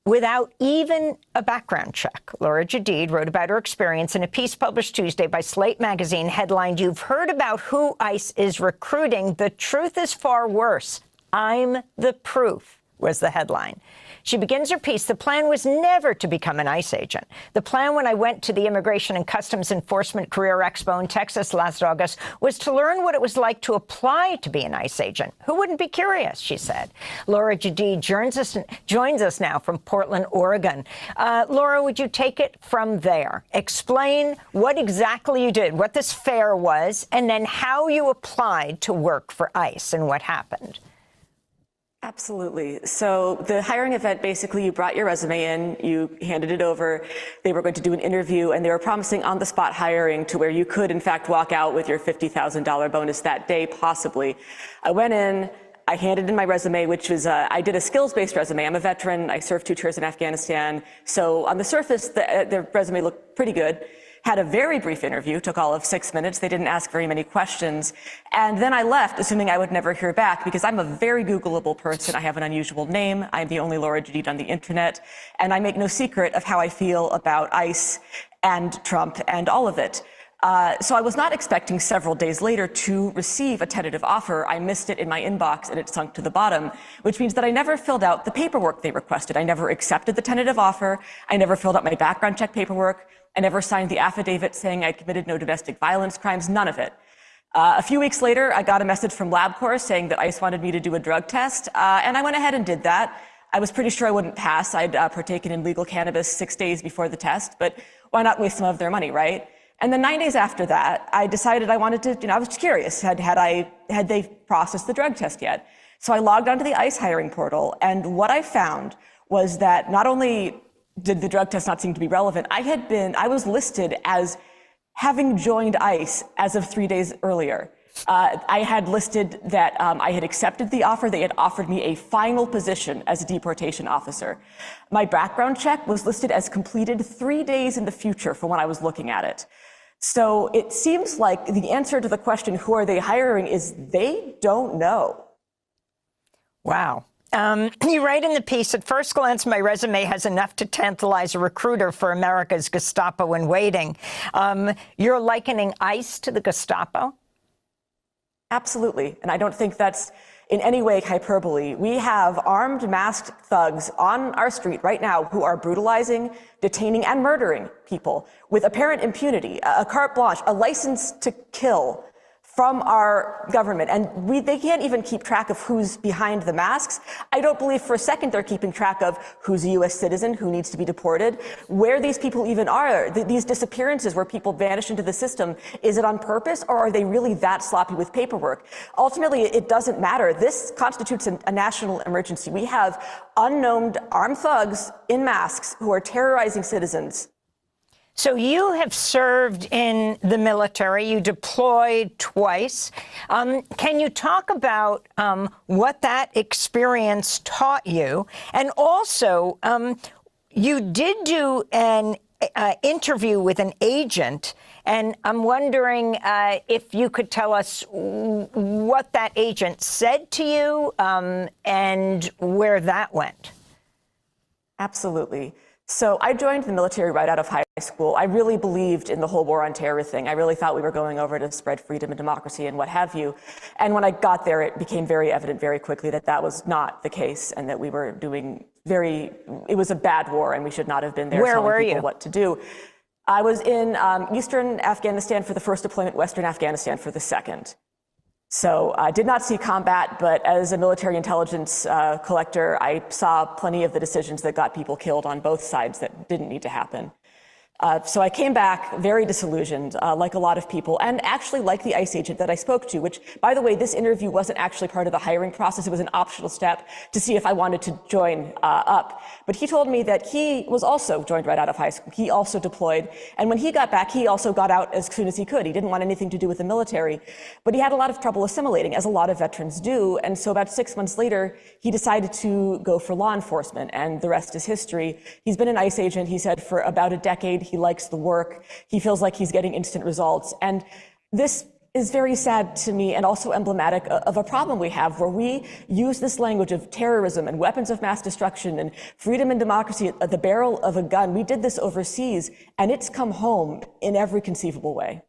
Speaker 6: without even a background check. Laura Jadid wrote about her experience in a piece published Tuesday by Slate magazine, headlined, "You've heard about who ICE is recruiting. The truth is far worse. I'm the proof," was the headline. She begins her piece, "The plan was never to become an ICE agent. The plan when I went to the Immigration and Customs Enforcement Career Expo in Texas last August was to learn what it was like to apply to be an ICE agent. Who wouldn't be curious?" she said. Laura Jadid joins us now from Portland, Oregon. Laura, would you take it from there? Explain what exactly you did, what this fair was, and then how you applied to work for ICE and what happened.
Speaker 7: Absolutely. So the hiring event, basically, you brought your resume in, you handed it over, they were going to do an interview, and they were promising on-the-spot hiring to where you could, in fact, walk out with your $50,000 bonus that day, possibly. I went in, I handed in my resume, which was, I did a skills-based resume. I'm a veteran, I served 2 tours in Afghanistan. So on the surface, the resume looked pretty good. Had a very brief interview, took all of 6 minutes. They didn't ask very many questions. And then I left, assuming I would never hear back, because I'm a very Googleable person. I have an unusual name. I'm the only Laura Jadid on the internet. And I make no secret of how I feel about ICE and Trump and all of it. So I was not expecting several days later to receive a tentative offer. I missed it in my inbox and it sunk to the bottom, which means that I never filled out the paperwork they requested. I never accepted the tentative offer. I never filled out my background check paperwork. I never signed the affidavit saying I committed no domestic violence crimes, none of it. A few weeks later, I got a message from LabCorp saying that ICE wanted me to do a drug test, and I went ahead and did that. I was pretty sure I wouldn't pass. I'd partaken in legal cannabis 6 days before the test, but why not waste some of their money, right? And then 9 days after that, I decided I wanted to, I was curious, had they processed the drug test yet? So I logged onto the ICE hiring portal, and what I found was that not only did the drug test not seem to be relevant, I was listed as having joined ICE as of 3 days earlier. I had listed that I had accepted the offer. They had offered me a final position as a deportation officer. My background check was listed as completed 3 days in the future from when I was looking at it. So it seems like the answer to the question, who are they hiring, is they don't know.
Speaker 6: Wow. You write in the piece, at first glance, my resume has enough to tantalize a recruiter for America's Gestapo in waiting. You're likening ICE to the Gestapo?
Speaker 7: Absolutely. And I don't think that's in any way hyperbole. We have armed, masked thugs on our street right now who are brutalizing, detaining, and murdering people with apparent impunity, a carte blanche, a license to kill from our government. And they can't even keep track of who's behind the masks. I don't believe for a second they're keeping track of who's a U.S. citizen, who needs to be deported, where these people even are. These disappearances where people vanish into the system, is it on purpose, or are they really that sloppy with paperwork? Ultimately, it doesn't matter. This constitutes a national emergency. We have unknown armed thugs in masks who are terrorizing citizens.
Speaker 6: So you have served in the military. You deployed twice. Can you talk about what that experience taught you? And also, you did do an interview with an agent, and I'm wondering if you could tell us what that agent said to you and where that went.
Speaker 7: Absolutely. So I joined the military right out of high school. I really believed in the whole war on terror thing. I really thought we were going over to spread freedom and democracy and what have you. And when I got there, it became very evident very quickly that that was not the case, and that we were doing it was a bad war, and we should not have been there telling people what to do. I was in Eastern Afghanistan for the first deployment, Western Afghanistan for the second. So I did not see combat, but as a military intelligence collector, I saw plenty of the decisions that got people killed on both sides that didn't need to happen. So I came back very disillusioned, like a lot of people, and actually like the ICE agent that I spoke to, which, by the way, this interview wasn't actually part of the hiring process. It was an optional step to see if I wanted to join up. But he told me that he was also joined right out of high school. He also deployed. And when he got back, he also got out as soon as he could. He didn't want anything to do with the military. But he had a lot of trouble assimilating, as a lot of veterans do. And so about 6 months later, he decided to go for law enforcement. And the rest is history. He's been an ICE agent, he said, for about a decade. He likes the work. He feels like he's getting instant results. And this is very sad to me, and also emblematic of a problem we have, where we use this language of terrorism and weapons of mass destruction and freedom and democracy at the barrel of a gun. We did this overseas, and it's come home in every conceivable way.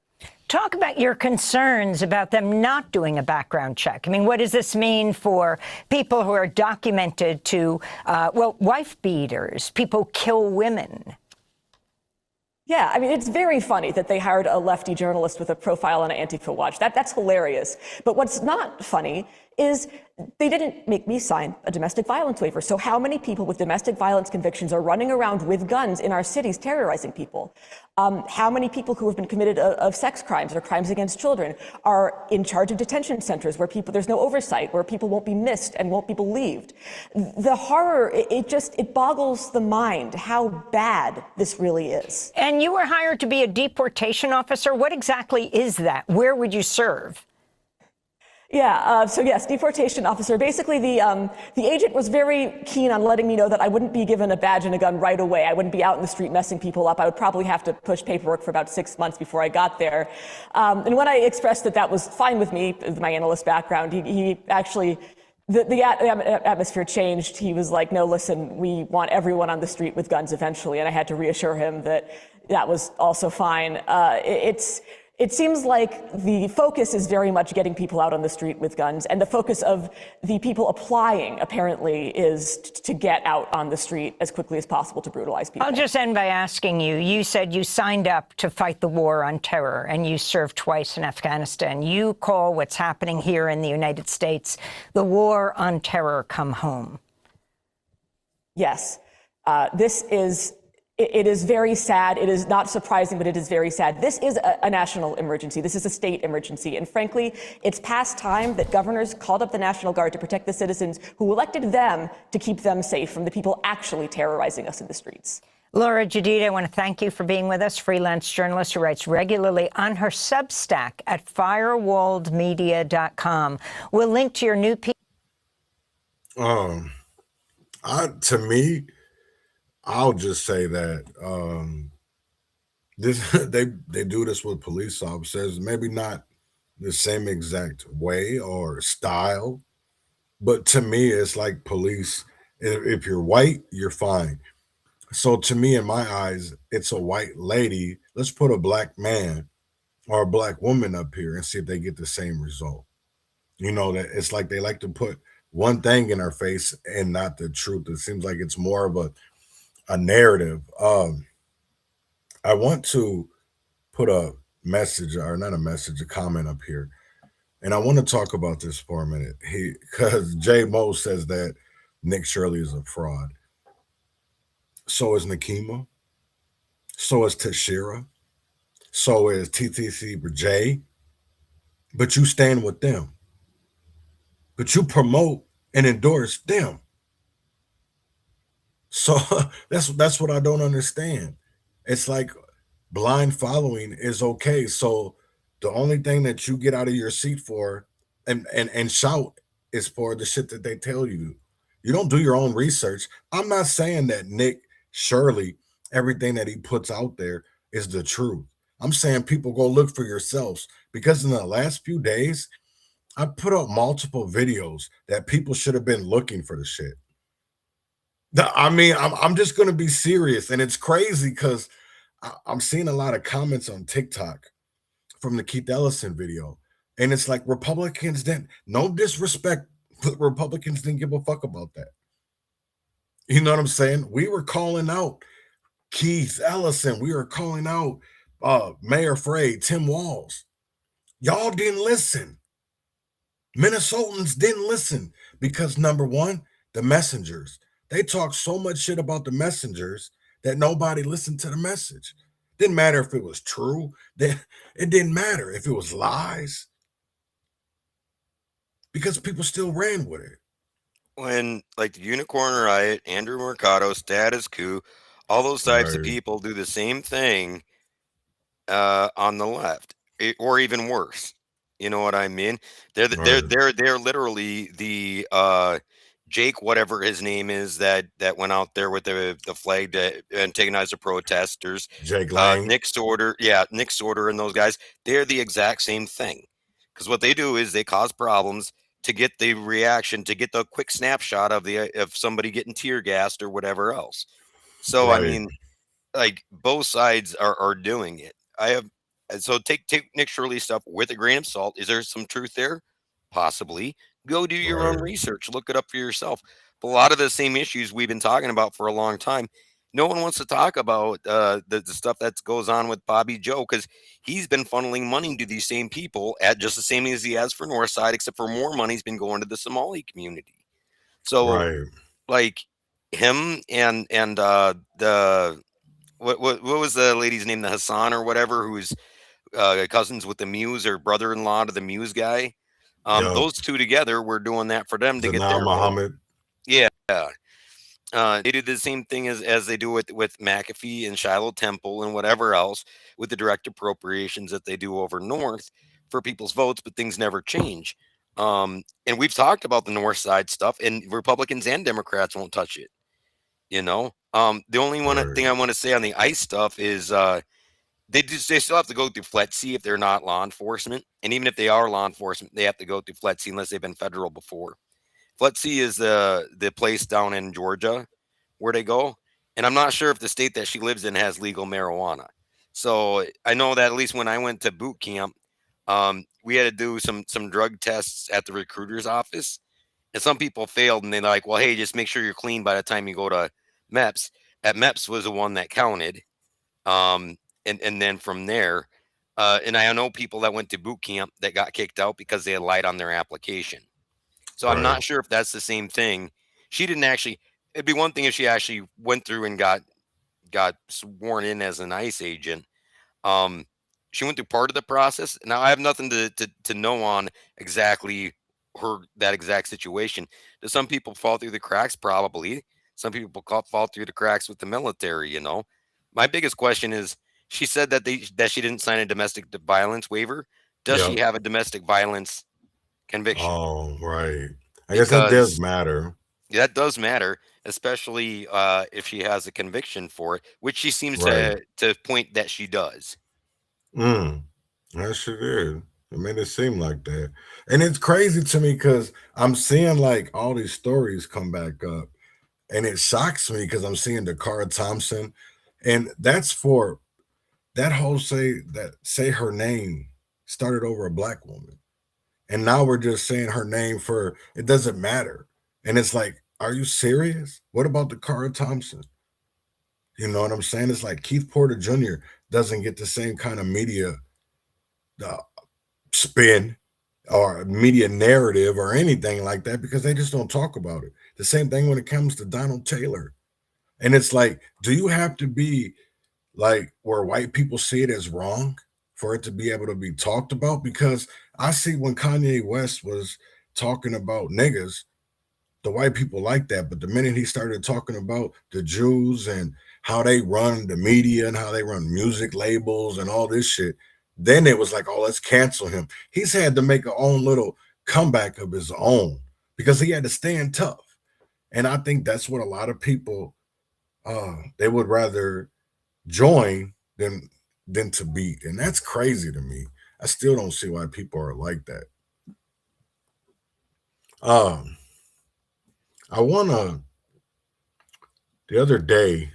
Speaker 6: Talk about your concerns about them not doing a background check. I mean, what does this mean for people who are documented to, wife beaters, people kill women?
Speaker 7: Yeah, I mean, it's very funny that they hired a lefty journalist with a profile on Antifa Watch. That's hilarious. But what's not funny is they didn't make me sign a domestic violence waiver. So how many people with domestic violence convictions are running around with guns in our cities terrorizing people? How many people who have been committed of sex crimes or crimes against children are in charge of detention centers where there's no oversight, where people won't be missed and won't be believed? The horror, it boggles the mind how bad this really is.
Speaker 6: And you were hired to be a deportation officer. What exactly is that? Where would you serve?
Speaker 7: Yeah, so yes, deportation officer. Basically, the agent was very keen on letting me know that I wouldn't be given a badge and a gun right away. I wouldn't be out in the street messing people up. I would probably have to push paperwork for about 6 months before I got there. And when I expressed that was fine with me, with my analyst background, he actually, the atmosphere changed. He was like, no, listen, we want everyone on the street with guns eventually. And I had to reassure him that that was also fine. It seems like the focus is very much getting people out on the street with guns, and the focus of the people applying, apparently, is to get out on the street as quickly as possible to brutalize people.
Speaker 6: I'll just end by asking you, you said you signed up to fight the war on terror, and you served twice in Afghanistan. You call what's happening here in the United States the war on terror come home.
Speaker 7: Yes. It is very sad. It is not surprising, but it is very sad. This is a national emergency. This is a state emergency. And frankly, it's past time that governors called up the National Guard to protect the citizens who elected them to keep them safe from the people actually terrorizing us in the streets.
Speaker 6: Laura Jadid, I want to thank you for being with us, freelance journalist who writes regularly on her Substack at firewalledmedia.com. We'll link to your new piece.
Speaker 1: To me, I'll just say that this they do this with police officers, maybe not the same exact way or style, but to me it's like police. If you're white, you're fine. So to me, in my eyes, it's a white lady. Let's put a black man or a black woman up here and see if they get the same result. You know, that it's like they like to put one thing in our face and not the truth. It seems like it's more of a narrative. I want to put a message, or not a message, a comment up here. And I want to talk about this for a minute. Because J Mo says that Nick Shirley is a fraud. So is Nakima. So is Tashira. So is TTC J. But you stand with them. But you promote and endorse them. So that's what I don't understand. It's like blind following is okay. So the only thing that you get out of your seat for and shout is for the shit that they tell you. You don't do your own research. I'm not saying that Nick Shirley, everything that he puts out there is the truth. I'm saying people go look for yourselves, because in the last few days, I put up multiple videos that people should have been looking for the shit. I mean, I'm just going to be serious. And it's crazy because I'm seeing a lot of comments on TikTok from the Keith Ellison video. And it's like Republicans didn't, no disrespect, but Republicans didn't give a fuck about that. You know what I'm saying? We were calling out Keith Ellison. We were calling out Mayor Frey, Tim Walz. Y'all didn't listen. Minnesotans didn't listen because, number one, the messengers. They talked so much shit about the messengers that nobody listened to the message. Didn't matter if it was true. It didn't matter if it was lies, because people still ran with it.
Speaker 4: When like the Unicorn Riot, Andrew Mercado, Status Quo, all those types of people do the same thing on the left, or even worse. You know what I mean? They're literally the Jake, whatever his name is, that went out there with the flag to antagonize the protesters.
Speaker 1: Jake Lang,
Speaker 4: Nick Sorter, and those guys. They're the exact same thing, because what they do is they cause problems to get the reaction, to get the quick snapshot of somebody getting tear gassed or whatever else. So I mean, like, both sides are doing it. So take Nick Shirley stuff with a grain of salt. Is there some truth there? Possibly. Go do your own research, look it up for yourself. But a lot of the same issues we've been talking about for a long time, no one wants to talk about the stuff that goes on with Bobby Joe, because he's been funneling money to these same people at just the same as he has for Northside, except for more money's been going to the Somali community. So like him and the what was the lady's name, the Hassan or whatever, who's cousins with the Muse, or brother-in-law to the Muse guy. Those two together were doing that for them to get their
Speaker 1: Muhammad.
Speaker 4: Yeah. They do the same thing as they do with McAfee and Shiloh Temple and whatever else, with the direct appropriations that they do over North for people's votes, but things never change. And we've talked about the North Side stuff, and Republicans and Democrats won't touch it. You know, the only thing I want to say on the ICE stuff is they still have to go through FLETC if they're not law enforcement, and even if they are law enforcement, they have to go through FLETC unless they've been federal before. FLETC is the place down in Georgia where they go, and I'm not sure if the state that she lives in has legal marijuana. So I know that at least when I went to boot camp, we had to do some drug tests at the recruiter's office, and some people failed, and they're like, well, hey, just make sure you're clean by the time you go to MEPS. At MEPS was the one that counted. And then from there, and I know people that went to boot camp that got kicked out because they had lied on their application. So I'm not sure if that's the same thing. She didn't actually. It'd be one thing if she actually went through and got sworn in as an ICE agent. She went through part of the process. Now I have nothing to know on exactly that exact situation. Do some people fall through the cracks? Probably. Some people fall through the cracks with the military. You know, my biggest question is, she said that she didn't sign a domestic violence waiver. Does she have a domestic violence conviction?
Speaker 1: Oh, right. I guess that does matter.
Speaker 4: That does matter, especially if she has a conviction for it, which she seems
Speaker 1: Right.
Speaker 4: to point that she does.
Speaker 1: Mm. That shit is. It made it seem like that. And it's crazy to me because I'm seeing like all these stories come back up. And it shocks me because I'm seeing Dakara Thompson. And that's for that whole say her name started over a black woman. And now we're just saying her name for it doesn't matter. And it's like, are you serious? What about Dakara Thompson? You know what I'm saying? It's like Keith Porter Jr. doesn't get the same kind of media uh, spin or media narrative or anything like that because they just don't talk about it. The same thing when it comes to Donald Taylor. And it's like, do you have to be like where white people see it as wrong for it to be able to be talked about? Because I see when Kanye West was talking about niggas, the white people like that. But the minute he started talking about the Jews and how they run the media and how they run music labels and all this shit, then it was like, oh, let's cancel him. He's had to make a own little comeback of his own because he had to stand tough. And I think that's what a lot of people they would rather join than to beat. And that's crazy to me. I still don't see why people are like that. Um, I wanna the other day,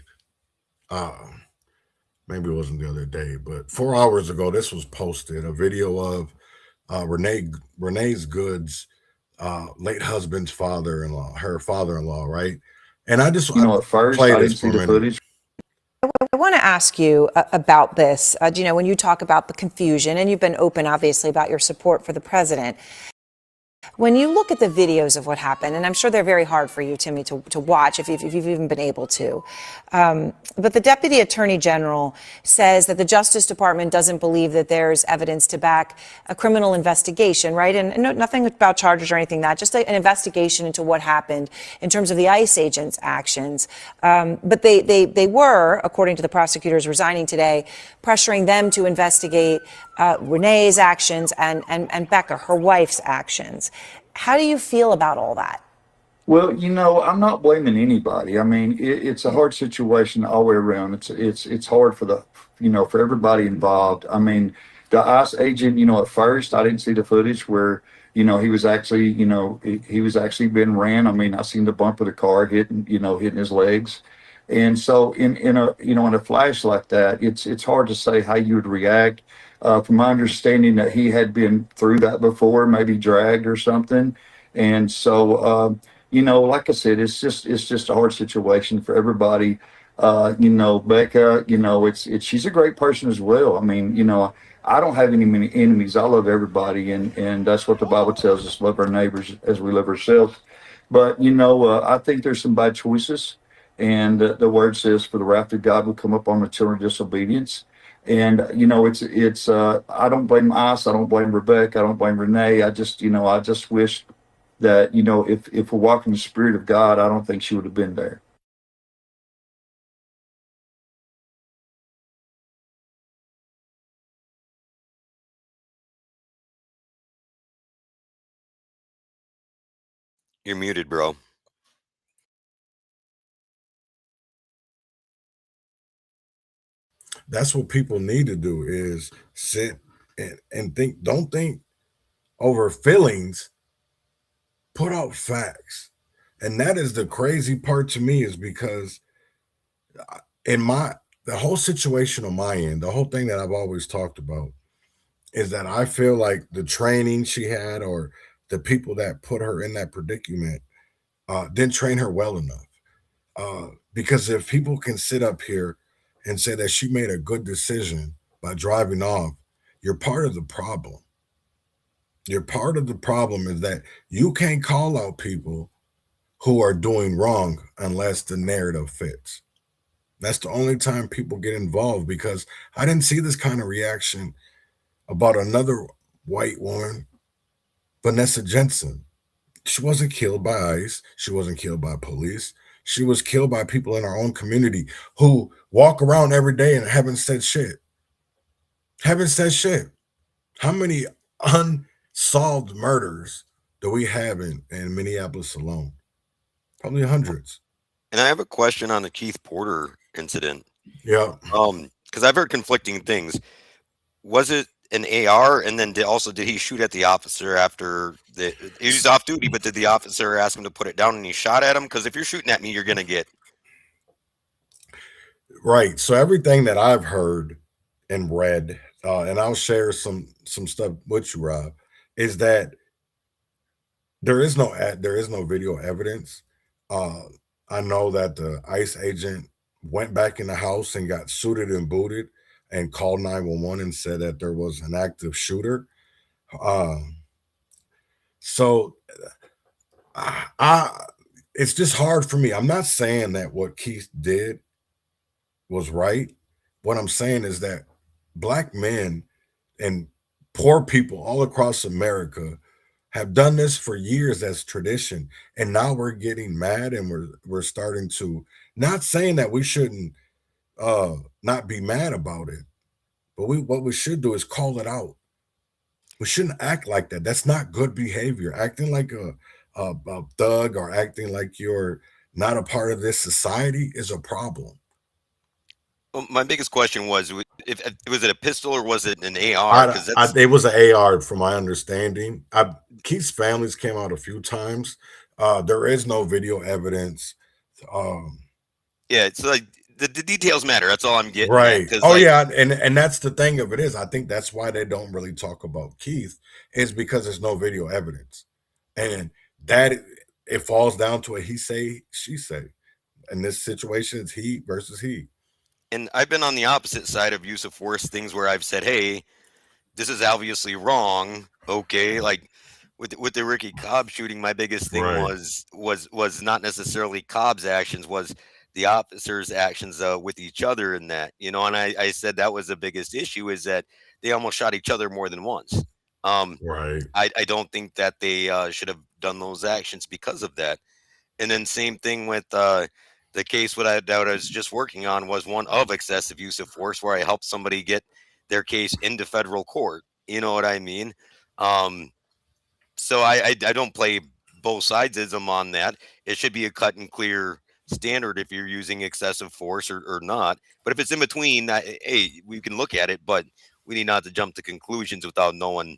Speaker 1: maybe it wasn't the other day, but 4 hours ago, this was posted a video of Renee's Goods late husband's father-in-law, her father-in-law, right? And I
Speaker 8: At first,
Speaker 1: play
Speaker 8: I
Speaker 1: this
Speaker 8: didn't
Speaker 1: for
Speaker 8: see
Speaker 1: a
Speaker 8: the
Speaker 1: minute.
Speaker 8: footage.
Speaker 9: I want to ask you about this. When you talk about the confusion, and you've been open, obviously, about your support for the president. When you look at the videos of what happened, and I'm sure they're very hard for you, Timmy, to watch if you've even been able to. But the Deputy Attorney General says that the Justice Department doesn't believe that there's evidence to back a criminal investigation, right? And nothing about charges or anything like that, just an investigation into what happened in terms of the ICE agents' actions. But they were, according to the prosecutors resigning today, pressuring them to investigate Renee's actions and Becca, her wife's actions. How do you feel about all that?
Speaker 8: Well, I'm not blaming anybody. I mean, it's a hard situation all the way around. It's hard for for everybody involved. I mean, the ICE agent, at first I didn't see the footage where, he was actually, he was actually being ran. I mean, I seen the bump of the car hitting his legs. And so in a flash like that, it's hard to say how you would react. From my understanding that he had been through that before, maybe dragged or something. And so, like I said, it's just a hard situation for everybody. Becca, she's a great person as well. I mean, I don't have any many enemies. I love everybody, and that's what the Bible tells us: love our neighbors as we love ourselves. But I think there's some bad choices, and the word says, "For the wrath of God will come upon the children of disobedience." And it's I don't blame ICE, I don't blame Rebecca, I don't blame Renee. I just wish that if we're walking the spirit of God, I don't think she would have been there.
Speaker 4: You're muted, bro.
Speaker 1: That's what people need to do is sit and think, don't think over feelings, put out facts. And that is the crazy part to me is because in the whole situation on my end, the whole thing that I've always talked about is that I feel like the training she had or the people that put her in that predicament didn't train her well enough. Because if people can sit up here and say that she made a good decision by driving off, you're part of the problem. You're part of the problem is that you can't call out people who are doing wrong unless the narrative fits. That's the only time people get involved because I didn't see this kind of reaction about another white woman, Vanessa Jensen. She wasn't killed by ICE. She wasn't killed by police. She was killed by people in our own community who walk around every day and haven't said shit. Haven't said shit. How many unsolved murders do we have in Minneapolis alone? Probably hundreds.
Speaker 4: And I have a question on the Keith Porter incident.
Speaker 1: Yeah.
Speaker 4: Because I've heard conflicting things. Was it an AR? And then did he shoot at the officer after he was off duty? But did the officer ask him to put it down and he shot at him? Because if you're shooting at me, you're gonna get
Speaker 1: Right. So everything that I've heard and read, and I'll share some stuff with you, Rob, is that there is no video evidence. Uh, I know that the ICE agent went back in the house and got suited and booted and called 911 and said that there was an active shooter. Um, so I it's just hard for me. I'm not saying that what Keith did was right. What I'm saying is that black men and poor people all across America have done this for years as tradition, and now we're getting mad and we're starting to, not saying that we shouldn't not be mad about it, but what we should do is call it out. We shouldn't act like that. That's not good behavior. Acting like a thug or acting like you're not a part of this society is a problem.
Speaker 4: Well, my biggest question was, if was it a pistol or was it an AR? Because that's
Speaker 1: It was an AR, from my understanding. Keith's families came out a few times. There is no video evidence. Um,
Speaker 4: yeah. It's like the details matter. That's all I'm getting at.
Speaker 1: right.
Speaker 4: 'Cause,
Speaker 1: Oh
Speaker 4: like,
Speaker 1: yeah, and that's the thing of it is, I think that's why they don't really talk about Keith, is because there's no video evidence, and that it falls down to a he say she say. In this situation, it's he versus he.
Speaker 4: and I've been on the opposite side of use of force, things where I've said, "Hey, this is obviously wrong." Okay, like with the Ricky Cobb shooting, my biggest thing
Speaker 1: Right.
Speaker 4: was not necessarily Cobb's actions, was the officers' actions with each other, and that, and I said that was the biggest issue, is that they almost shot each other more than once.
Speaker 1: Right.
Speaker 4: I don't think that they should have done those actions because of that. And then same thing with the case that I was just working on, was one of excessive use of force, where I helped somebody get their case into federal court. You know what I mean? Um, so I don't play both sides on that. It should be a cut and clear standard if you're using excessive force or not. But if it's in between, hey, we can look at it, but we need not to jump to conclusions without knowing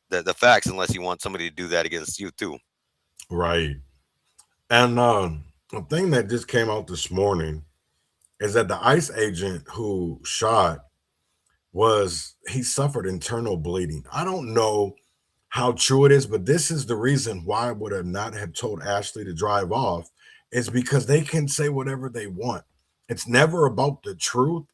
Speaker 4: the facts, unless you want somebody to do that against you too.
Speaker 1: Right. And the thing that just came out this morning is that the ICE agent who shot he suffered internal bleeding. I don't know how true it is, but this is the reason why I would have not have told Ashley to drive off, is because they can say whatever they want. It's never about the truth.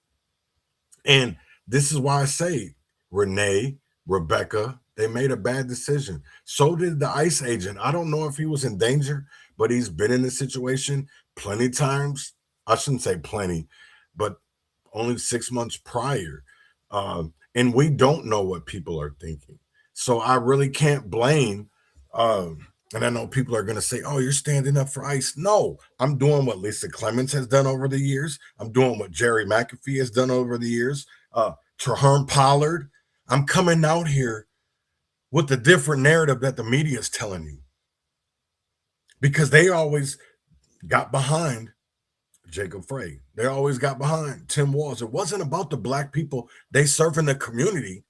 Speaker 1: And this is why I say Renee, Rebecca, they made a bad decision. So did the ICE agent. I don't know if he was in danger, but he's been in this situation plenty times. I shouldn't say plenty, but only 6 months prior. And we don't know what people are thinking. So I really can't blame. And I know people are going to say, oh, you're standing up for ICE. No, I'm doing what Lisa Clements has done over the years. I'm doing what Jerry McAfee has done over the years. Traherne Pollard. I'm coming out here with the different narrative that the media is telling you, because they always got behind Jacob Frey. They always got behind Tim Walz. It wasn't about the black people they serve in the community,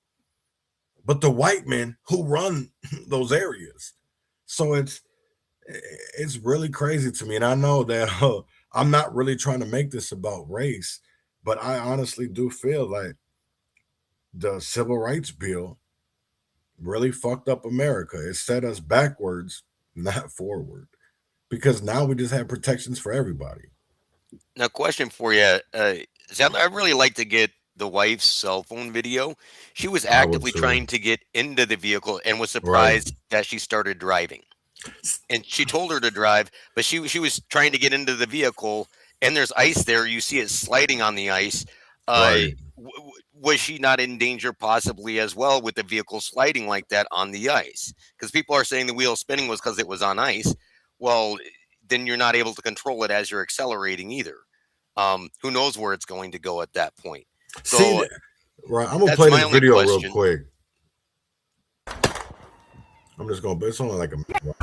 Speaker 1: but the white men who run those areas. So it's really crazy to me. And I know that I'm not really trying to make this about race, but I honestly do feel like the civil rights bill really fucked up America. It set us backwards, not forward, because now we just have protections for everybody.
Speaker 4: Now, question for you. I'd really like to get the wife's cell phone video. She was actively trying to get into the vehicle and was surprised that she started driving. And she told her to drive, but she was trying to get into the vehicle, and there's ice there. You see it sliding on the ice. Was she not in danger possibly as well with the vehicle sliding like that on the ice? Because people are saying the wheel spinning was because it was on ice. Well, then you're not able to control it as you're accelerating either. Who knows where it's going to go at that point? So,
Speaker 1: right, I'm gonna play this video real quick. I'm just gonna. It's only like a minute.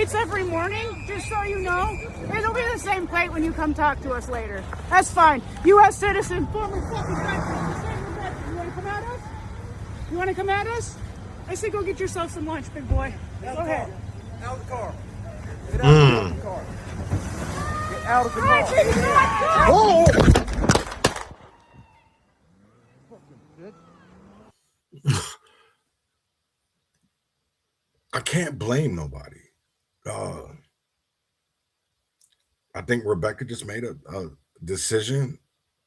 Speaker 10: plates every morning, just so you know. It'll be the same plate when you come talk to us later. That's fine. U.S. citizen, former fucking veteran, disabled veteran. You want to come at us? You want to come at us? I say go get yourself some lunch, big boy. Go ahead.
Speaker 11: Out of the car. Get out of the car. Get out of the car.
Speaker 1: Oh! I can't blame nobody. I think Rebecca just made a decision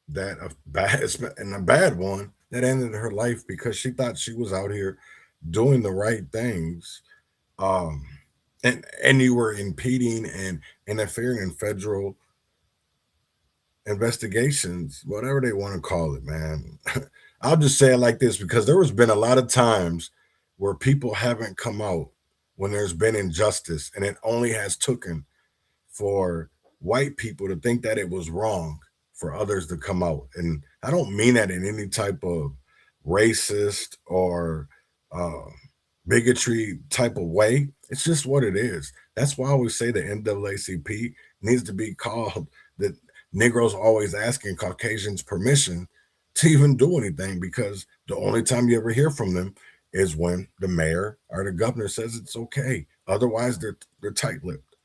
Speaker 1: that a bad one that ended her life because she thought she was out here doing the right things. And you were impeding and interfering in federal investigations, whatever they want to call it, man. I'll just say it like this, because there has been a lot of times where people haven't come out when there's been injustice, and it only has taken for white people to think that it was wrong for others to come out. And I don't mean that in any type of racist or bigotry type of way. It's just what it is. That's why I always say the NAACP needs to be called the Negroes always asking Caucasians permission to even do anything, because the only time you ever hear from them is when the mayor or the governor says it's okay. Otherwise, they're tight-lipped.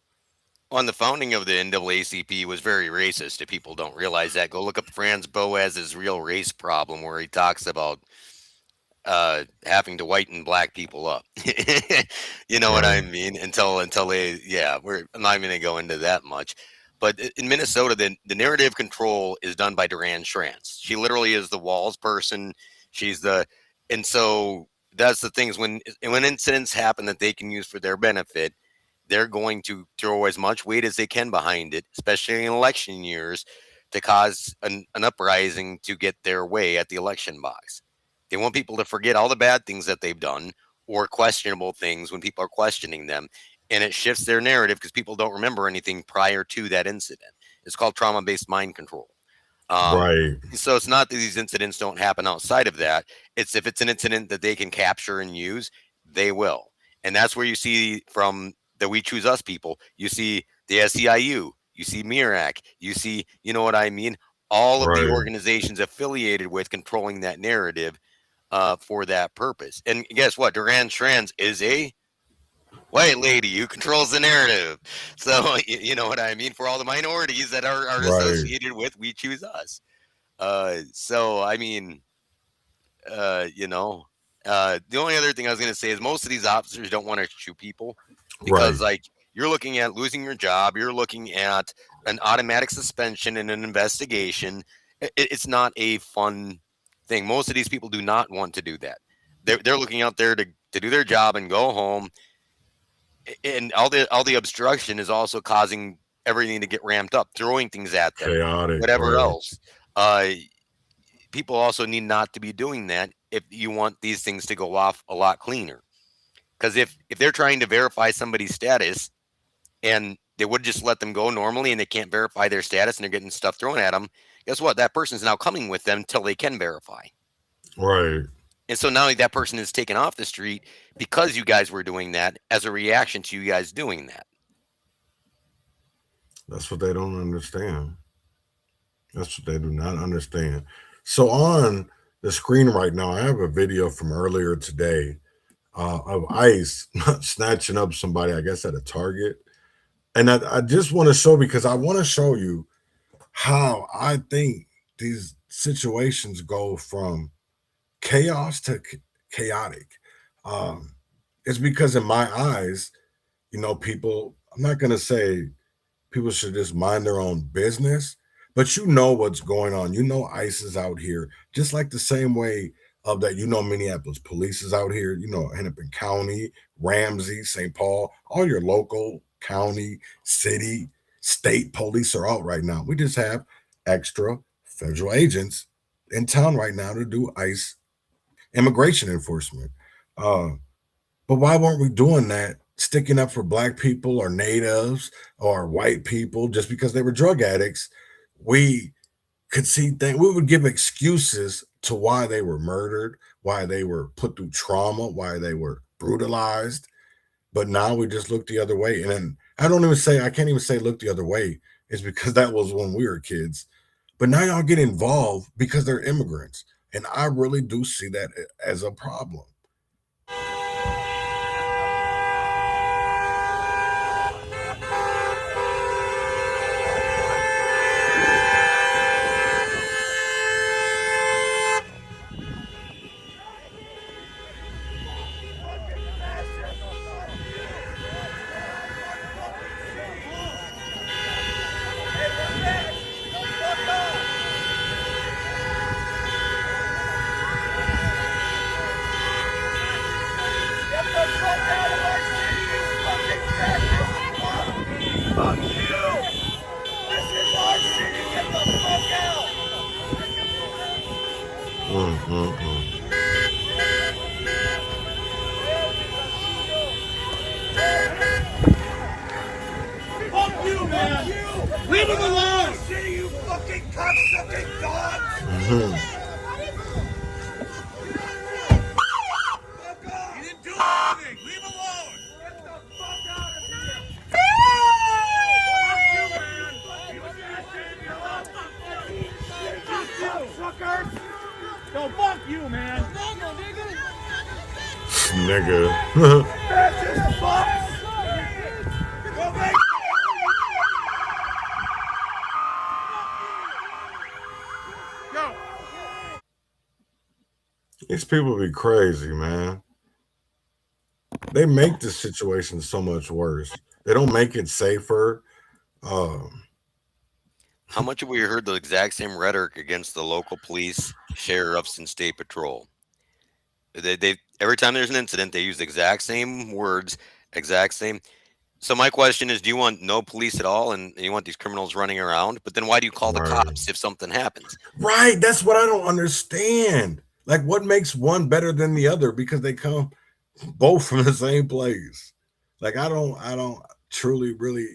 Speaker 4: On the founding of the NAACP was very racist. If people don't realize that, go look up Franz Boas's Real Race Problem, where he talks about having to whiten black people up. You know what I mean? Until they, I'm not even going to go into that much. But in Minnesota, the narrative control is done by Duran Schrantz. She literally is the walls person. And so that's the things when incidents happen that they can use for their benefit, they're going to throw as much weight as they can behind it, especially in election years, to cause an uprising to get their way at the election box. They want people to forget all the bad things that they've done or questionable things when people are questioning them. And it shifts their narrative because people don't remember anything prior to that incident. It's called trauma-based mind control.
Speaker 1: Right.
Speaker 4: So it's not that these incidents don't happen outside of that. It's if it's an incident that they can capture and use, they will. And that's where you see from the We Choose Us people, you see the SEIU, you see MIRAC, you see, you know what I mean? All of the organizations affiliated with controlling that narrative for that purpose. And guess what? Duran Schrantz is a white lady who controls the narrative. So, you know what I mean? For all the minorities that are associated with We Choose Us. So, I mean, the only other thing I was going to say is most of these officers don't want to shoot people because, like, you're looking at losing your job. You're looking at an automatic suspension and an investigation. It's not a fun thing. Most of these people do not want to do that. They're looking out there to do their job and go home. And all the obstruction is also causing everything to get ramped up, throwing things at them,
Speaker 1: chaotic,
Speaker 4: whatever else. People also need not to be doing that if you want these things to go off a lot cleaner. Because if they're trying to verify somebody's status and they would just let them go normally and they can't verify their status and they're getting stuff thrown at them, guess what? That person's now coming with them till they can verify.
Speaker 1: Right.
Speaker 4: And so now that person is taken off the street because you guys were doing that as a reaction to you guys doing that.
Speaker 1: That's what they don't understand. That's what they do not understand. So on the screen right now, I have a video from earlier today of ICE snatching up somebody, I guess, at a Target. And I just want to show, because I want to show you how I think these situations go from chaos to chaotic. It's because in my eyes, people, I'm not going to say people should just mind their own business, but you know what's going on. ICE is out here, just like the same way of that, Minneapolis police is out here, Hennepin County, Ramsey, St. Paul, all your local, county, city, state police are out right now. We just have extra federal agents in town right now to do ICE immigration enforcement. But why weren't we doing that, sticking up for black people or natives or white people just because they were drug addicts? We could see things, we would give excuses to why they were murdered, why they were put through trauma, why they were brutalized. But now we just look the other way. And then I can't even say look the other way. It's because that was when we were kids. But now y'all get involved because they're immigrants. And I really do see that as a problem.
Speaker 11: Fuck you, man! Leave him alone! City, you fucking cocksucking dog! Fuck off! You didn't do anything! Leave him alone! Get the fuck out of here! Fuck you, man! He was gonna save your life! Fuck you, suckers! No, fuck you, man!
Speaker 1: Nigga.
Speaker 11: Fascist fucks! Go back! Go!
Speaker 1: These people be crazy, man. They make the situation so much worse. They don't make it safer.
Speaker 4: How much have we heard the exact same rhetoric against the local police, sheriffs, and state patrol? They every time there's an incident, they use the exact same words, exact same. So my question is, do you want no police at all, and you want these criminals running around? But then why do you call the cops if something happens?
Speaker 1: Right. That's what I don't understand. Like, what makes one better than the other? Because they come both from the same place. Like, I don't truly really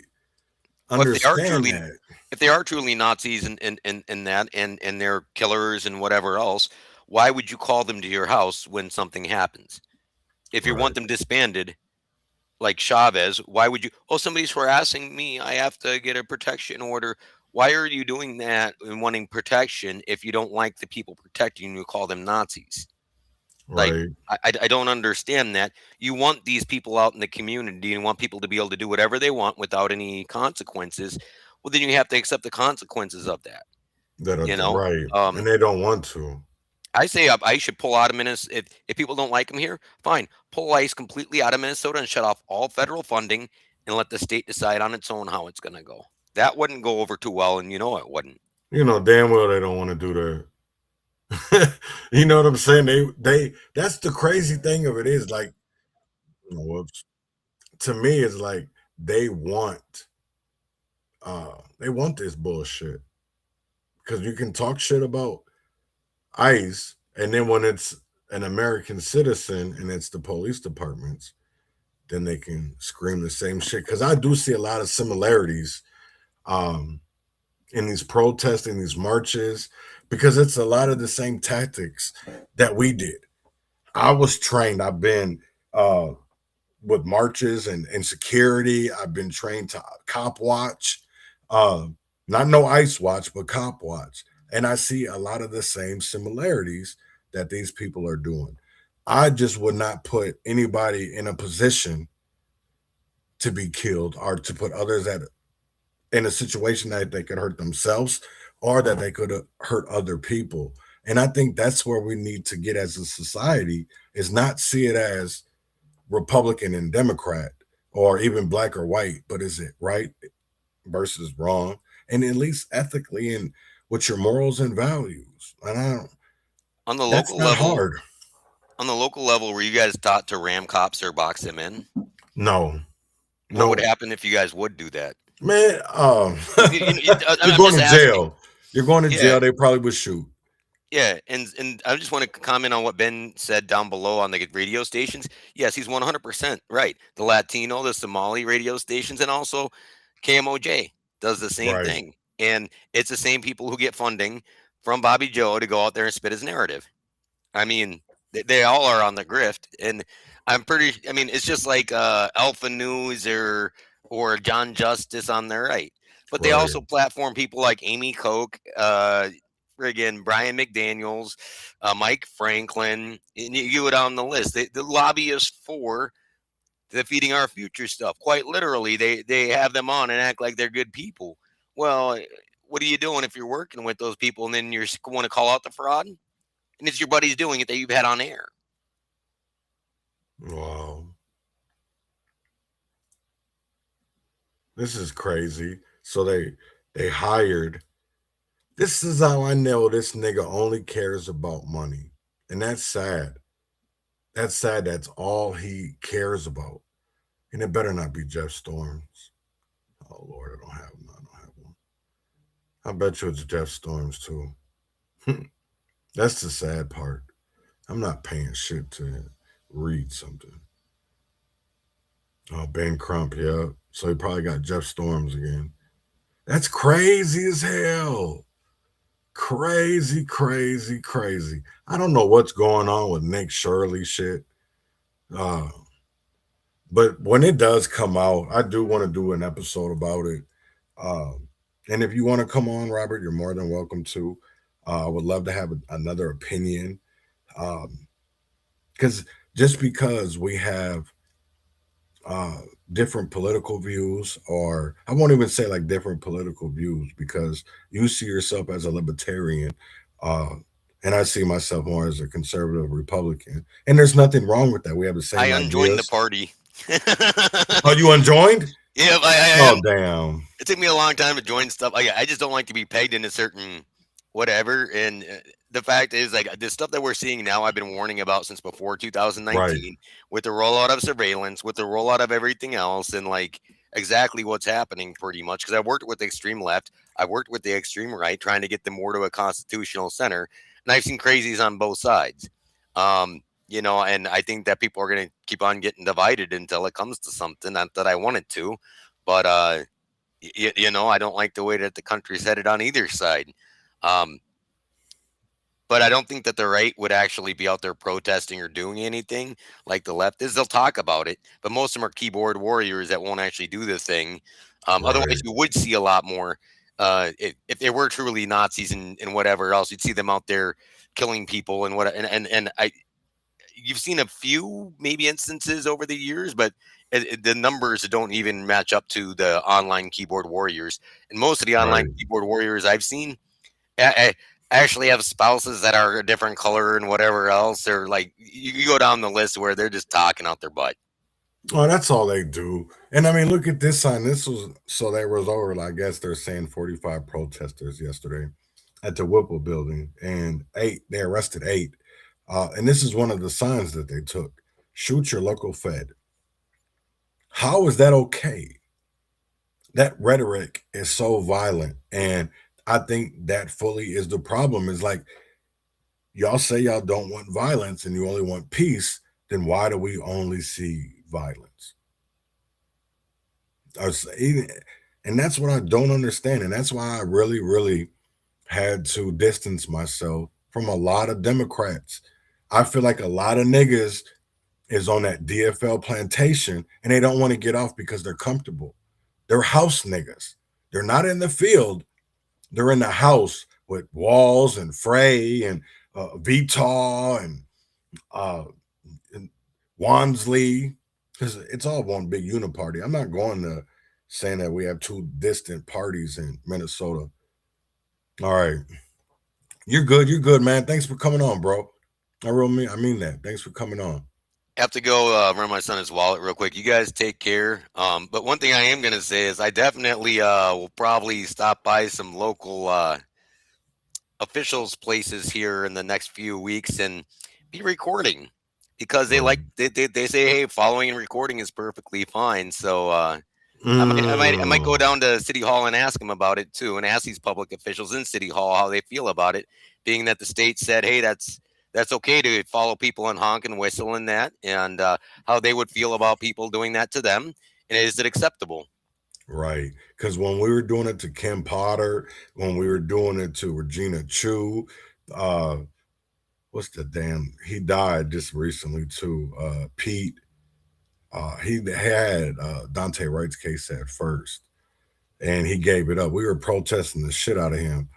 Speaker 1: understand that.
Speaker 4: If they are truly Nazis and that and they're killers and whatever else, why would you call them to your house when something happens? If you want them disbanded, like Chavez, why would you? Oh, somebody's harassing me. I have to get a protection order. Why are you doing that and wanting protection if you don't like the people protecting you? Call them Nazis. Like, I don't understand that. You want these people out in the community and want people to be able to do whatever they want without any consequences. Well, then you have to accept the consequences of that.
Speaker 1: Right. And they don't want to.
Speaker 4: I say I should pull out of Minnesota. If people don't like them here, fine. Pull ICE completely out of Minnesota and shut off all federal funding and let the state decide on its own how it's going to go. That wouldn't go over too well, and you know it wouldn't.
Speaker 1: You know damn well they don't want to do that. You know what I'm saying? They that's the crazy thing of it is like, to me it's like they want this bullshit because you can talk shit about ICE, and then when it's an American citizen and it's the police departments, then they can scream the same shit. Because I do see a lot of similarities in these protests, in these marches, because it's a lot of the same tactics that we did. I was trained. I've been with marches and security. I've been trained to cop watch, not no ICE watch, but cop watch. And I see a lot of the same similarities that these people are doing. I just would not put anybody in a position to be killed or to put others in a situation that they could hurt themselves or that they could hurt other people. And I think that's where we need to get as a society, is not see it as Republican and Democrat or even black or white, but is it right versus wrong? And at least ethically and with your morals and values. And I don't,
Speaker 4: on the
Speaker 1: that's
Speaker 4: local
Speaker 1: not
Speaker 4: level,
Speaker 1: hard.
Speaker 4: On the local level, were you guys taught to ram cops or box them in?
Speaker 1: No.
Speaker 4: What would happen if you guys would do that?
Speaker 1: Man, you're going to jail. You're going to jail. They probably would shoot.
Speaker 4: Yeah, and I just want to comment on what Ben said down below on the radio stations. Yes, he's 100% right. The Latino, the Somali radio stations, and also KMOJ does the same thing. And it's the same people who get funding from Bobby Joe to go out there and spit his narrative. I mean, They all are on the grift, and I mean, it's just like Alpha News or John Justice on the right, but they
Speaker 1: Right.
Speaker 4: also platform people like Amy Koch, friggin' Brian McDaniels, Mike Franklin, and you go down the list. The lobbyists for defeating our future stuff. Quite literally, they have them on and act like they're good people. Well, what are you doing if you're working with those people and then you want to call out the fraud? And it's your buddies doing it that you've had on air.
Speaker 1: Wow. This is crazy. So they hired. This is how I know this nigga only cares about money. And that's sad. That's sad. That's all he cares about. And it better not be Jeff Storms. Oh Lord, I don't have one. I bet you it's Jeff Storms too. That's the sad part. I'm not paying shit to read something. Oh, Ben Crump, yeah. So he probably got Jeff Storms again. That's crazy as hell. Crazy, crazy, crazy. I don't know what's going on with Nick Shirley shit. Uh, but when it does come out, I do want to do an episode about it. And if you want to come on, Robert, you're more than welcome to. I would love to have another opinion. Because just because we have different political views, or I won't even say like different political views, because you see yourself as a libertarian, uh, and I see myself more as a conservative Republican, and there's nothing wrong with that. We have the same
Speaker 4: I unjoined the
Speaker 1: ideas.
Speaker 4: party.
Speaker 1: Oh, you unjoined?
Speaker 4: Yeah,
Speaker 1: Oh, damn.
Speaker 4: It took me a long time to join stuff. I just don't like to be pegged in a certain whatever. And the fact is, like, the stuff that we're seeing now, I've been warning about since before 2019,
Speaker 1: Right.
Speaker 4: with the rollout of surveillance, with the rollout of everything else, and like exactly what's happening pretty much. Because I've worked with the extreme left, I've worked with the extreme right, trying to get them more to a constitutional center, and I've seen crazies on both sides. And I think that people are going to keep on getting divided until it comes to something. Not that I want it to, but I don't like the way that the country's headed on either side. Um, but I don't think that the right would actually be out there protesting or doing anything like the left is. They'll talk about it, but most of them are keyboard warriors that won't actually do the thing. Otherwise,
Speaker 1: Right.
Speaker 4: you would see a lot more. If they were truly Nazis and whatever else, you'd see them out there killing people and what. And you've seen a few maybe instances over the years, but the numbers don't even match up to the online keyboard warriors. And most of the online
Speaker 1: Right.
Speaker 4: keyboard warriors I've seen actually have spouses that are a different color and whatever else. They're like, you go down the list where they're just talking out their butt.
Speaker 1: Oh, that's all they do. And I mean, look at this sign. This was so there was over, I guess they're saying 45 protesters yesterday at the Whipple building, and they arrested eight. And this is one of the signs that they took: shoot your local Fed. How is that okay? That rhetoric is so violent. And I think that fully is the problem. Is like, y'all say y'all don't want violence and you only want peace, then why do we only see violence? And that's what I don't understand. And that's why I really, really had to distance myself from a lot of Democrats. I feel like a lot of niggas is on that DFL plantation and they don't want to get off because they're comfortable. They're house niggas. They're not in the field. They're in the house with Walls and Frey and Vitar uh, and Wansley, because it's all one big uniparty. I'm not going to saying that we have two distant parties in Minnesota. All right. You're good. You're good, man. Thanks for coming on, bro. I mean that. Thanks for coming on.
Speaker 4: Have to go run my son's wallet real quick. You guys take care. But one thing I am going to say is I definitely will probably stop by some local officials' places here in the next few weeks and be recording, because they like they say, hey, following and recording is perfectly fine. So I might go down to City Hall and ask them about it too, and ask these public officials in City Hall how they feel about it, being that the state said, hey, that's okay to follow people and honk and whistle and that, and how they would feel about people doing that to them, and is it acceptable?
Speaker 1: Right. Because when we were doing it to Kim Potter, when we were doing it to Regina Chu, uh, what's the damn? He died just recently too. Pete. He had Dante Wright's case at first, and he gave it up. We were protesting the shit out of him.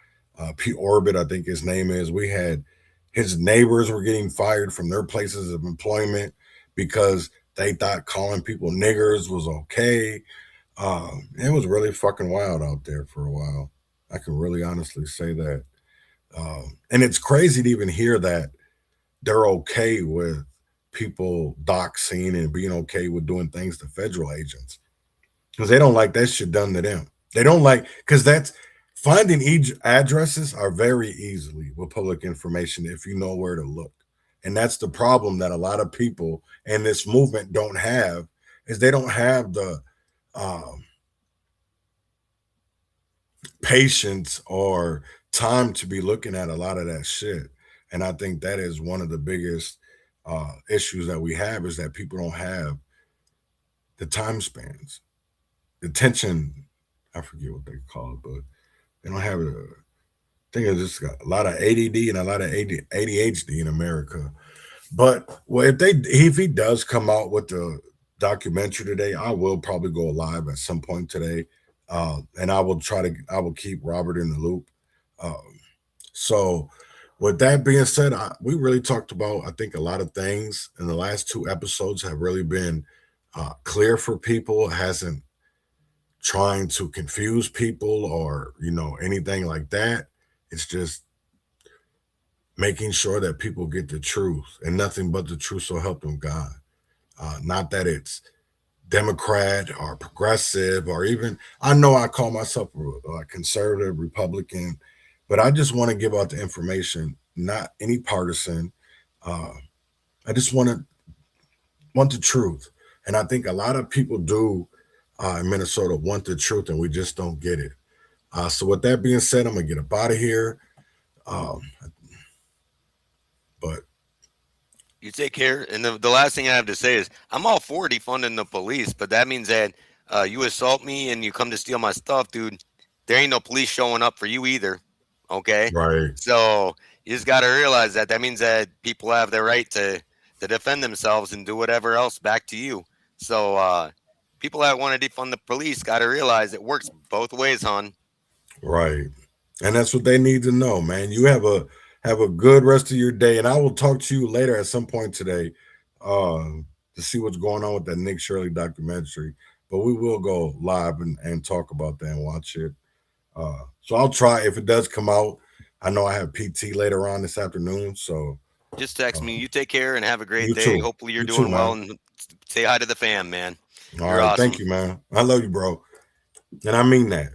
Speaker 1: Pete Orbit, I think his name is. We had his neighbors were getting fired from their places of employment because they thought calling people niggers was okay. It was really fucking wild out there for a while. I can really honestly say that. And it's crazy to even hear that they're okay with people doxing and being okay with doing things to federal agents because they don't like that shit done to them. They don't like, because that's finding addresses are very easily with public information if you know where to look. And that's the problem that a lot of people in this movement don't have, is they don't have the patience or time to be looking at a lot of that shit. And I think that is one of the biggest issues that we have, is that people don't have the time spans, the attention. I forget what they call it, but they don't have it. I think it's just got a lot of ADD and a lot of ADHD in America. But well, if he does come out with the documentary today, I will probably go live at some point today, and I will keep Robert in the loop. So, with that being said, we really talked about, I think, a lot of things, and the last 2 episodes have really been clear for people. It hasn't trying to confuse people or anything like that. It's just making sure that people get the truth and nothing but the truth, so help them God. Not that it's Democrat or progressive, or even, I know I call myself a conservative Republican, but I just want to give out the information, not any partisan. I just want the truth. And I think a lot of people do in Minnesota want the truth, and we just don't get it. So with that being said, I'm going to get up out of here. But
Speaker 4: You take care. And the last thing I have to say is I'm all for defunding the police, but that means that you assault me and you come to steal my stuff, dude. There ain't no police showing up for you either. Okay.
Speaker 1: right.
Speaker 4: So you just got to realize that means that people have the right to defend themselves and do whatever else back to you. So people that want to defund the police got to realize it works both ways, hon.
Speaker 1: Right. And that's what they need to know, man. You have a good rest of your day, and I will talk to you later at some point today to see what's going on with that Nick Shirley documentary. But we will go live and talk about that and watch it. So I'll try, if it does come out. I know I have PT later on this afternoon, so
Speaker 4: just text me. You take care and have a great day.
Speaker 1: Too.
Speaker 4: Hopefully you're doing well, and say hi to the fam, man.
Speaker 1: All right, awesome. Thank you, man. I love you, bro, and I mean that.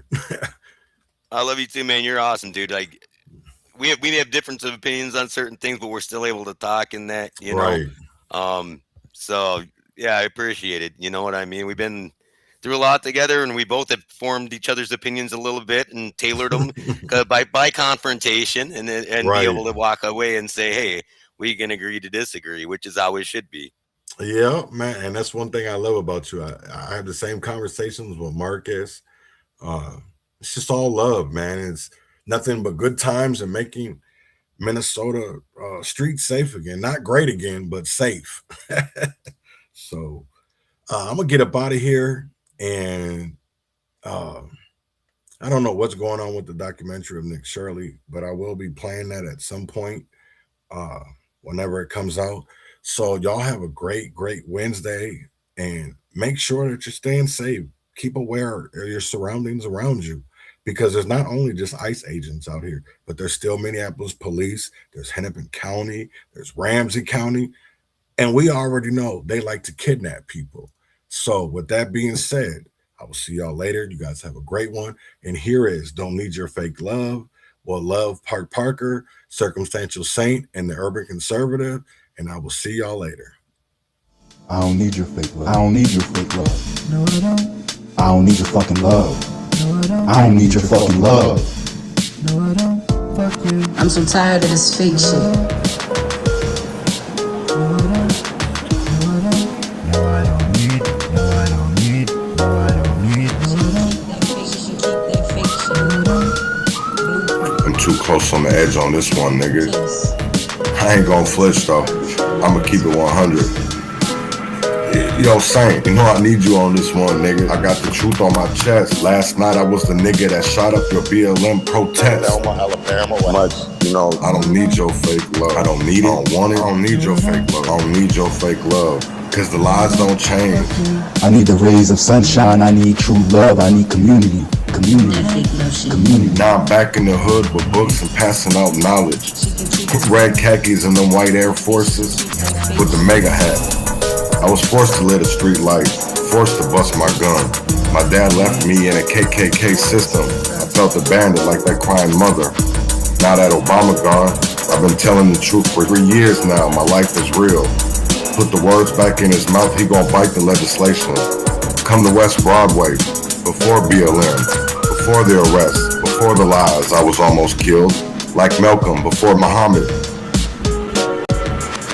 Speaker 4: I love you too, man. You're awesome, dude. Like we have difference of opinions on certain things, but we're still able to talk in that,
Speaker 1: right.
Speaker 4: So yeah, I appreciate it. You know what I mean? We've been through a lot together, and we both have formed each other's opinions a little bit and tailored them by confrontation, and right. Be able to walk away and say, hey, we can agree to disagree, which is how it should be.
Speaker 1: Yeah, man. And that's one thing I love about you. I have the same conversations with Marcus. It's just all love, man. It's nothing but good times and making Minnesota streets safe again. Not great again, but safe. So I'm going to get up out of here. And I don't know what's going on with the documentary of Nick Shirley, but I will be playing that at some point whenever it comes out. So y'all have a great Wednesday, and make sure that you're staying safe. Keep aware of your surroundings around you, because there's not only just ICE agents out here, but there's still Minneapolis police, there's Hennepin County, there's Ramsey County, and we already know they like to kidnap people. So with that being said, I will see y'all later. You guys have a great one. And here is Don't Need Your Fake Love. Well, love Parker, Circumstantial Saint, and the Urban Conservative. And I will see y'all later.
Speaker 12: I don't need your fake love. I don't need your fake love. No, I don't. I don't need your fucking love. No, I don't. I don't need your fucking love.
Speaker 13: No, I don't. Fuck you. I'm so tired of this fake shit.
Speaker 1: Too close on the edge on this one, nigga. I ain't gonna flinch though. I'ma keep it 100. Yo, Saint, you know I need you on this one, nigga. I got the truth on my chest. Last night I was the nigga that shot up your BLM protest.
Speaker 14: Selma, Alabama, much,
Speaker 1: I don't need your fake love. I don't need it. I don't want it. I don't need your fake love. I don't need your fake love. Cause the lies don't change.
Speaker 12: I need the rays of sunshine. I need true love. I need community. Community.
Speaker 1: Now I'm back in the hood with books and passing out knowledge. Red khakis and them white Air Forces with the mega hat. I was forced to live a street life, forced to bust my gun. My dad left me in a KKK system. I felt abandoned like that crying mother. Now that Obama gone, I've been telling the truth for 3 years now. My life is real. Put the words back in his mouth, he gon' bite the legislation. Come to West Broadway, before BLM, before the arrest, before the lies, I was almost killed. Like Malcolm, before Muhammad.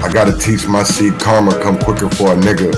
Speaker 1: I gotta teach my seed karma come quicker for a nigga.